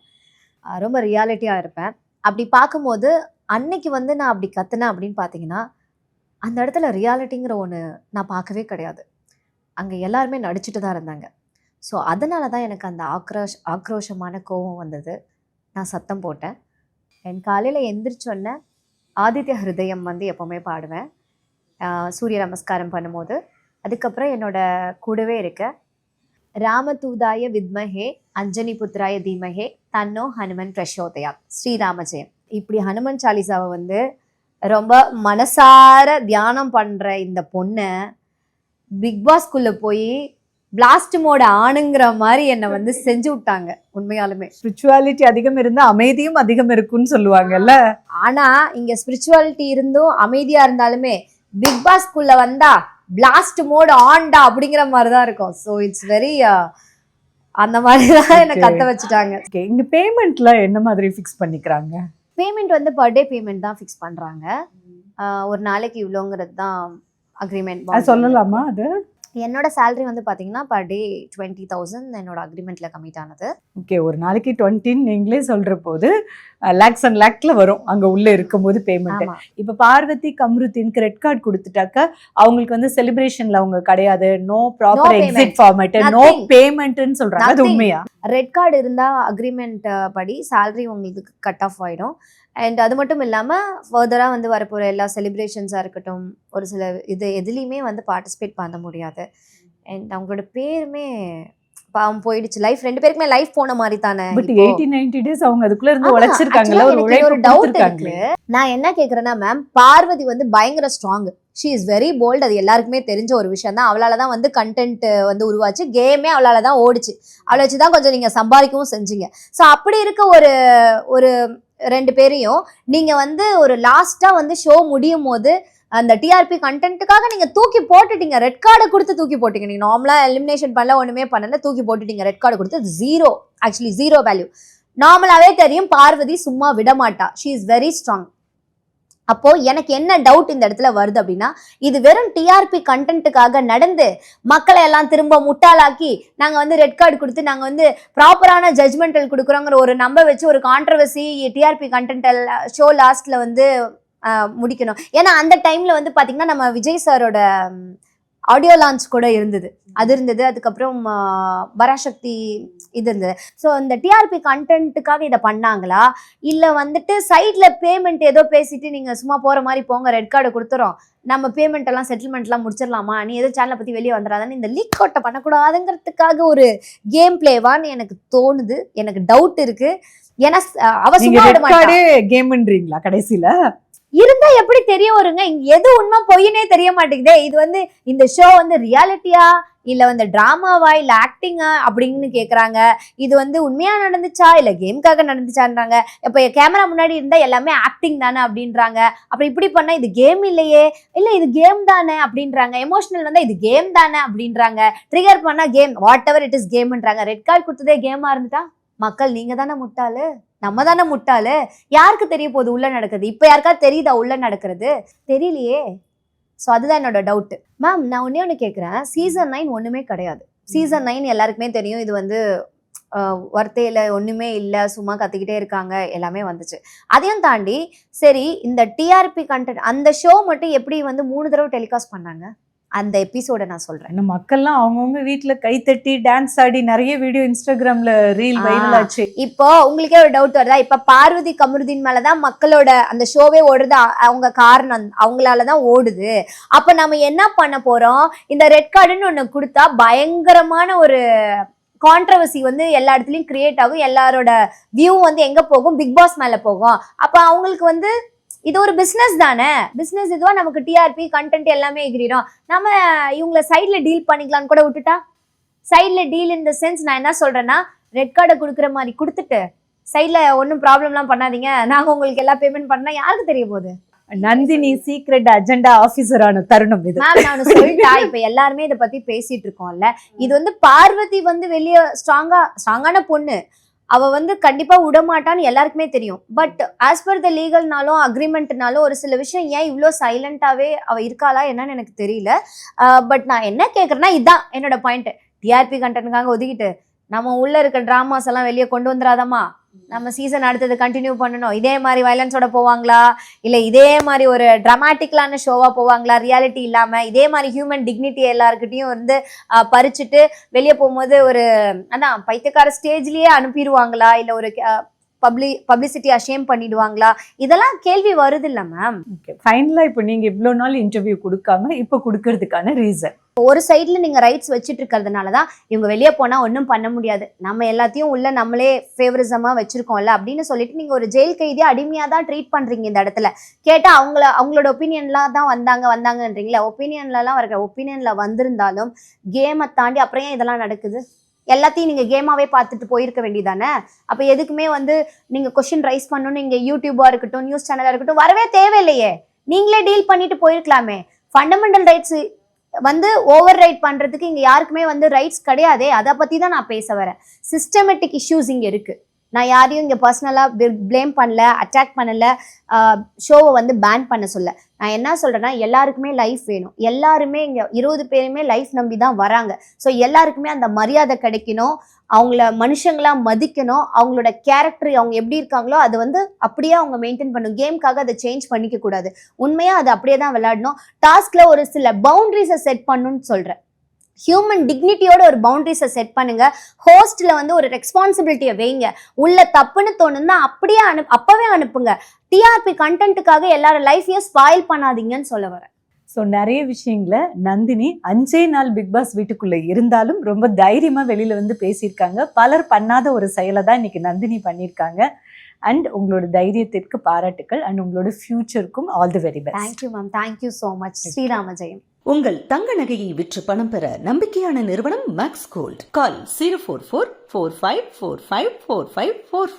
ரொம்ப ரியாலிட்டியாக இருப்பேன். அப்படி பார்க்கும்போது அன்னைக்கு வந்து நான் அப்படி கற்றுனேன் அப்படின்னு பார்த்தீங்கன்னா, அந்த இடத்துல ரியாலிட்டிங்கிற ஒன்று நான் பார்க்கவே கிடையாது. அங்கே எல்லாருமே நடிச்சுட்டு தான் இருந்தாங்க. ஸோ அதனால தான் எனக்கு அந்த ஆக்ரோஷமான கோபம் வந்தது. நான் சத்தம் போட்டேன். என் காலையில் எந்திரிச்சோன்னே ஆதித்ய ஹிருதயம் வந்து எப்போவுமே பாடுவேன் சூரிய நமஸ்காரம் பண்ணும்போது. அதுக்கப்புறம் என்னோட கூடவே இருக்க ராமதூதாய வித்மஹே அஞ்சனி புத்திராய தீமஹே தன்னோ ஹனுமன் பிரசோதயா, ஸ்ரீராம ஜெயம். இப்படி ஹனுமன் சாலிசாவை வந்து ரொம்ப மனசார தியானம் பண்ணுற இந்த பொண்ணை பிக் பாஸ்குள்ளே போய் பிளாஸ்ட் மோட ஆணுங்கிற மாதிரி என்னை வந்து செஞ்சு விட்டாங்க. உண்மையாலுமே ஸ்பிரிச்சுவாலிட்டி அதிகம் இருந்தா அமைதியும் அதிகம் இருக்குன்னு சொல்லுவாங்கல்ல. ஆனால் இங்கே ஸ்பிரிச்சுவாலிட்டி இருந்தும் அமைதியாக இருந்தாலுமே பிக் பாஸ்குள்ளே வந்தா பிளாஸ்ட் மோட் ஆன்டா அப்படிங்கிற மாதிரி தான் இருக்கும். ஸோ இட்ஸ் வெரி அந்த மாதிரி தான் என்னை கத்த வச்சுட்டாங்க. இங்க பேமெண்ட்ல என்ன மாதிரி ஃபிக்ஸ் பண்ணிக்கிறாங்க? பேமெண்ட் வந்து பர் டே பேமெண்ட் தான் ஃபிக்ஸ் பண்ணுறாங்க. ஒரு நாளைக்கு இவ்வளோங்கிறது தான் அக்ரிமெண்ட். சொல்லலாமா? அது என்னோட சேலரி வந்து பார்த்தீங்கன்னா பர் டே 20,000 என்னோட அக்ரிமெண்ட்டில் கமிட் ஆனது. ஓகே, ஒரு நாளைக்கு 20 நீங்களே சொல்கிற போது லேக்ஸ் அண்ட் லேக்ல வரும் அங்கே உள்ளே இருக்கும்போது பேமெண்ட். இப்போ பார்வதி கம்ருத்தின்க்கு ரெட் கார்டு கொடுத்துட்டாக்க அவங்களுக்கு வந்து செலிப்ரேஷன்ல அவங்க கிடையாது, no proper exit format, no பேமெண்ட்னு சொல்றாங்க. அது உண்மையா? ரெட் கார்டு இருந்தால் அக்ரிமெண்ட் படி சேலரி உங்களுக்கு கட் ஆஃப் ஆகிடும். அண்ட் அது மட்டும் இல்லாமல் ஃபர்தராக வந்து வரப்போகிற எல்லா செலிப்ரேஷன்ஸாக இருக்கட்டும், ஒரு சில எதுலேயுமே வந்து பார்ட்டிசிபேட் பண்ண முடியாது. அண்ட் அவங்களோட பேருமே பாவம் போயிடுச்சு. லைஃப் 2 பேருக்குமே லைஃப் போன மாதிரி தானே. பட் 80-90 டேஸ் அவங்க அதுக்குள்ள இருந்து உழைச்சிருக்காங்கல. ஒரு டவுட் இருக்கு. நான் என்ன கேக்குறேன்னா மேம், பார்வதி வந்து பயங்கர strong, she is very bold. அது எல்லாருக்குமே தெரிஞ்ச ஒரு விஷயம் தான். அவளால தான் வந்து கண்டென்ட் வந்து உருவாச்சு, கேமே அவளால தான் ஓடிச்சு, அவளை வச்சு தான் கொஞ்சம் நீங்க சம்பாதிக்கவும் செஞ்சீங்க. ஸோ அப்படி இருக்க ஒரு 2 பேரையும் நீங்க வந்து ஒரு லாஸ்டா வந்து ஷோ முடியும் போது அந்த டிஆர்பி கண்டென்ட்டுக்காக நீங்க தூக்கி போட்டுட்டீங்க. ரெட் கார்டை கொடுத்து தூக்கி போட்டீங்க. நீங்க நார்மலா எலிமினேஷன் பண்ணல, ஒண்ணுமே பண்ணல, தூக்கி போட்டுட்டீங்க. ரெட் கார்டு கொடுத்து ஜீரோ வேல்யூ. நார்மலாவே தெரியும் பார்வதி சும்மா விட மாட்டா, ஷீ இஸ் வெரி ஸ்ட்ராங். அப்போ எனக்கு என்ன டவுட் இந்த இடத்துல வருது அப்படின்னா, இது வெறும் டிஆர்பி கண்டென்ட்டுக்காக நடந்து மக்களை எல்லாம் திரும்ப முட்டாளாக்கி நாங்க வந்து ரெட் கார்டு கொடுத்து நாங்க வந்து ப்ராப்பரான ஜட்ஜ்மெண்டல் கொடுக்குறோங்கிற ஒரு நம்ப வச்சு ஒரு கான்ட்ரவர்சி டிஆர்பி கண்டென்ட் ஷோ லாஸ்ட்ல வந்து முடிக்கணும். ஏன்னா அந்த டைம்ல வந்து பாத்தீங்கன்னா நம்ம விஜய் சாரோட ஆடியோ லான்ச் கூட இருந்தது. அதுக்கப்புறம் பராசக்தி இது இருந்தது. ஸோ இந்த டிஆர்பி கண்டென்ட்டுக்காக இதை பண்ணாங்களா, இல்லை வந்துட்டு சைட்ல பேமெண்ட் ஏதோ பேசிட்டு நீங்க சும்மா போற மாதிரி போங்க, ரெட் கார்டு கொடுத்துறோம், நம்ம பேமெண்ட் எல்லாம் செட்டில்மெண்ட்லாம் முடிச்சிடலாமா, நீ எதோ சேனலை பத்தி வெளியே வந்துடாதான்னு இந்த லீக் அவுட்டை பண்ணக்கூடாதுங்கிறதுக்காக ஒரு கேம் பிளேவான்னு எனக்கு தோணுது. எனக்கு டவுட் இருக்கு. ஏன்னா கேம்ன்றீங்களா கடைசியில இருந்தா எப்படி தெரிய வருங்க? எது உண்மை பொய்னே தெரிய மாட்டேங்குதே. இது வந்து இந்த ஷோ வந்து ரியாலிட்டியா இல்ல வந்து டிராமாவா இல்ல ஆக்டிங்கா அப்படின்னு கேக்குறாங்க. இது வந்து உண்மையா நடந்துச்சா இல்ல கேமுக்காக நடந்துச்சான்றாங்க. இப்ப கேமரா முன்னாடி இருந்தா எல்லாமே ஆக்டிங் தானே அப்படின்றாங்க. அப்புறம் இப்படி பண்ணா இது கேம் இல்லையே, இல்ல இது கேம் தானே அப்படின்றாங்க. எமோஷனல் வந்தா இது கேம் தானே அப்படின்றாங்க. ட்ரிகர் பண்ணா game, whatever it is கேம்ன்றாங்க. ரெட் கார்டு கொடுத்ததே கேமா இருந்துட்டா மக்கள் நீங்க தானே முட்டாளு, நம்ம தானே முட்டாளு. யாருக்கு தெரிய போகுது உள்ள நடக்குது? இப்ப யாருக்காவது தெரியுதா உள்ள நடக்கிறது? தெரியலையே. ஸோ அதுதான் என்னோட டவுட். மேம் நான் ஒண்ணு கேட்குறேன், சீசன் 9 ஒண்ணுமே கிடையாது. சீசன் 9 எல்லாருக்குமே தெரியும், இது வந்து வார்த்தையில ஒண்ணுமே இல்லை, சும்மா கத்திக்கிட்டே இருக்காங்க, எல்லாமே வந்துச்சு. அதையும் தாண்டி சரி இந்த டிஆர்பி கண்டென்ட் அந்த ஷோ மட்டும் எப்படி வந்து 3 தடவை டெலிகாஸ்ட் பண்ணாங்க? அந்த எபிசோட நான் சொல்றேன். இந்த மக்கள்லாம் அவங்கவுங்க வீட்டுல கை தட்டி டான்ஸ் ஆடி நிறைய வீடியோ இன்ஸ்டாகிராம்ல ரீல் வைரல் ஆச்சு. இப்போ உங்களுக்கே ஒரு டவுட் வருதா, இப்ப பார்வதி கமருதீன் மேலதான் மக்களோட அந்த ஷோவே ஓடுது, அவங்க காரணம் அவங்களாலதான் ஓடுது. அப்ப நம்ம என்ன பண்ண போறோம், இந்த ரெட் கார்டுன்னு ஒண்ணு கொடுத்தா பயங்கரமான ஒரு கான்ட்ரவர்சி வந்து எல்லா இடத்துலயும் கிரியேட் ஆகும், எல்லாரோட வியூ வந்து எங்க போகும், பிக் பாஸ் மேல போகும். அப்ப அவங்களுக்கு வந்து இது ஒரு பிசினஸ் தானே, பிசினஸ் இதுவா நமக்கு டிஆர்பி கண்டென்ட் எல்லாமே எகிரிடும், நம்ம இவங்களை சைட்ல டீல் பண்ணிக்கலாம்னு கூட விட்டுட்டா. சைட்ல டீல் இன் த சென்ஸ் நான் என்ன சொல்றேன்னா, ரெட் கார்டை கொடுக்குற மாதிரி கொடுத்துட்டு சைட்ல ஒன்றும் ப்ராப்ளம்லாம் பண்ணாதீங்க, நாங்க உங்களுக்கு எல்லா பேமெண்ட் பண்ணா யாருக்கு தெரிய போகுது. நந்தினி சீக்ரெட் அஜெண்டா ஆபீசரான தருணம் இது. மேம் நான் சொல்லிட்டா, இப்ப எல்லாருமே இதை பத்தி பேசிட்டு இருக்கோம்ல, இது வந்து பார்வதி வந்து வெளியே ஸ்ட்ராங்கான பொண்ணு, அவ வந்து கண்டிப்பா விடமாட்டான்னு எல்லாருக்குமே தெரியும். பட் ஆஸ் பர் த லீகல்னாலும் அக்ரிமெண்ட்னாலும் ஒரு சில விஷயம் ஏன் இவ்வளோ சைலண்டாவே அவ இருக்காளா என்னன்னு எனக்கு தெரியல. பட் நான் என்ன கேட்கறேன்னா, இதுதான் என்னோட பாயிண்ட். டிஆர்பி கண்டென்ட்காக ஒதுக்கிட்டு நம்ம உள்ள இருக்க டிராமாஸ் எல்லாம் வெளியே கொண்டு வந்துடாதம்மா, நம்ம சீசன் அடுத்தது கண்டினியூ பண்ணணும். இதே மாதிரி வயலன்ஸோட போவாங்களா, இல்ல இதே மாதிரி ஒரு டிராமாட்டிக்கலான ஷோவா போவாங்களா, ரியாலிட்டி இல்லாம இதே மாதிரி ஹியூமன் டிக்னிட்டி எல்லாருக்கிட்டையும் வந்து பறிச்சுட்டு வெளியே போகும்போது ஒரு அதான் பைத்தியக்கார ஸ்டேஜ்லயே அனுப்பிடுவாங்களா, இல்ல ஒரு பப்ளிசிட்டி அஷேம் பண்ணிடுவாங்களா, இதெல்லாம் கேள்வி வருது இல்ல மேம். ஃபைனலா இப்போ நீங்க இவ்வளவு நாள் இன்டர்வியூ கொடுக்காம இப்போ கொடுக்கறதுக்கான ரீசன், ஒரு சைட்ல நீங்க ரைட்ஸ் வச்சுட்டு இருக்கிறதுனாலதான் இவங்க வெளியே போனா ஒன்றும் பண்ண முடியாது, நம்ம எல்லாத்தையும் உள்ள நம்மளே ஃபேவரிசமா வச்சிருக்கோம்ல அப்படின்னு சொல்லிட்டு நீங்க ஒரு ஜெயில் கைதியா அடிமையா தான் ட்ரீட் பண்றீங்க. இந்த இடத்துல கேட்டா அவங்களோட ஒப்பீனியன்லாம் தான் வந்தாங்கன்றீங்களா, ஒப்பீனியன்ல வந்திருந்தாலும் கேமை தாண்டி அப்புறம் ஏன் இதெல்லாம் நடக்குது, எல்லாத்தையும் நீங்க கேமாவே பார்த்துட்டு போயிருக்க வேண்டியதானே. அப்ப எதுக்குமே வந்து நீங்க கொஸ்டின் ரைஸ் பண்ணணும், நீங்க யூடியூபா இருக்கட்டும் நியூஸ் சேனலா இருக்கட்டும் வரவே தேவையில்லையே, நீங்களே டீல் பண்ணிட்டு போயிருக்கலாமே. ஃபண்டமெண்டல் ரைட்ஸ் வந்து ஓவர் ரைட் பண்றதுக்கு இங்க யாருக்குமே வந்து ரைட்ஸ் கிடையாதே, அதை பத்தி தான் நான் பேச வரேன். சிஸ்டமேட்டிக் இஷ்யூஸ் இங்க இருக்கு. நான் யாரையும் இங்க பர்சனலா பிளேம் பண்ணல, அட்டாக் பண்ணல, ஷோவை வந்து பேன் பண்ண சொல்ல. நான் என்ன சொல்றேன்னா, எல்லாருக்குமே லைஃப் வேணும், எல்லாருமே இங்க 20 பேருமே லைஃப் நம்பி தான் வராங்க. ஸோ எல்லாருக்குமே அந்த மரியாதை கிடைக்கணும், அவங்கள மனுஷங்களா மதிக்கணும், அவங்களோட கேரக்டர் அவங்க எப்படி இருக்காங்களோ அது வந்து அப்படியே அவங்க மெயின்டைன் பண்ணணும். கேம்காக அதை சேஞ்ச் பண்ணிக்க கூடாது, உண்மையா அது அப்படியே தான் விளையாடணும். டாஸ்க்ல ஒரு சில பவுண்டரிஸை செட் பண்ணணும்னு சொல்றேன். ஹியூமன் டிக்னிட்டியோட ஒரு பவுண்டரிஸை செட் பண்ணுங்க. ஹோஸ்ட்ல வந்து ஒரு ரெஸ்பான்சிபிலிட்டியை வைங்க. உள்ள தப்புன்னு தோணுன்னா அப்படியே அப்பவே அனுப்புங்க. டிஆர்பி கண்டென்ட்டுக்காக எல்லாரும் லைஃபையும் ஸ்பாயில் பண்ணாதீங்கன்னு சொல்ல வரேன். ஸோ நிறைய விஷயங்களை நந்தினி 5 நாள் பிக் பாஸ் வீட்டுக்குள்ள இருந்தாலும் ரொம்ப தைரியமா வெளியில வந்து பேசியிருக்காங்க. பலர் பண்ணாத ஒரு செயலை தான் இன்னைக்கு நந்தினி பண்ணியிருக்காங்க. அண்ட் உங்களோட தைரியத்திற்கு பாராட்டுக்கள் அண்ட் உங்களோட ஃபியூச்சருக்கும் all the very best. Thank you ma'am, thank you so much. Srirama ஜெயம். உங்கள் தங்க நகையை விற்று பணம் பெற நம்பிக்கையான நிறுவனம் மேக்ஸ் கோல்ட். கால் 04445454545.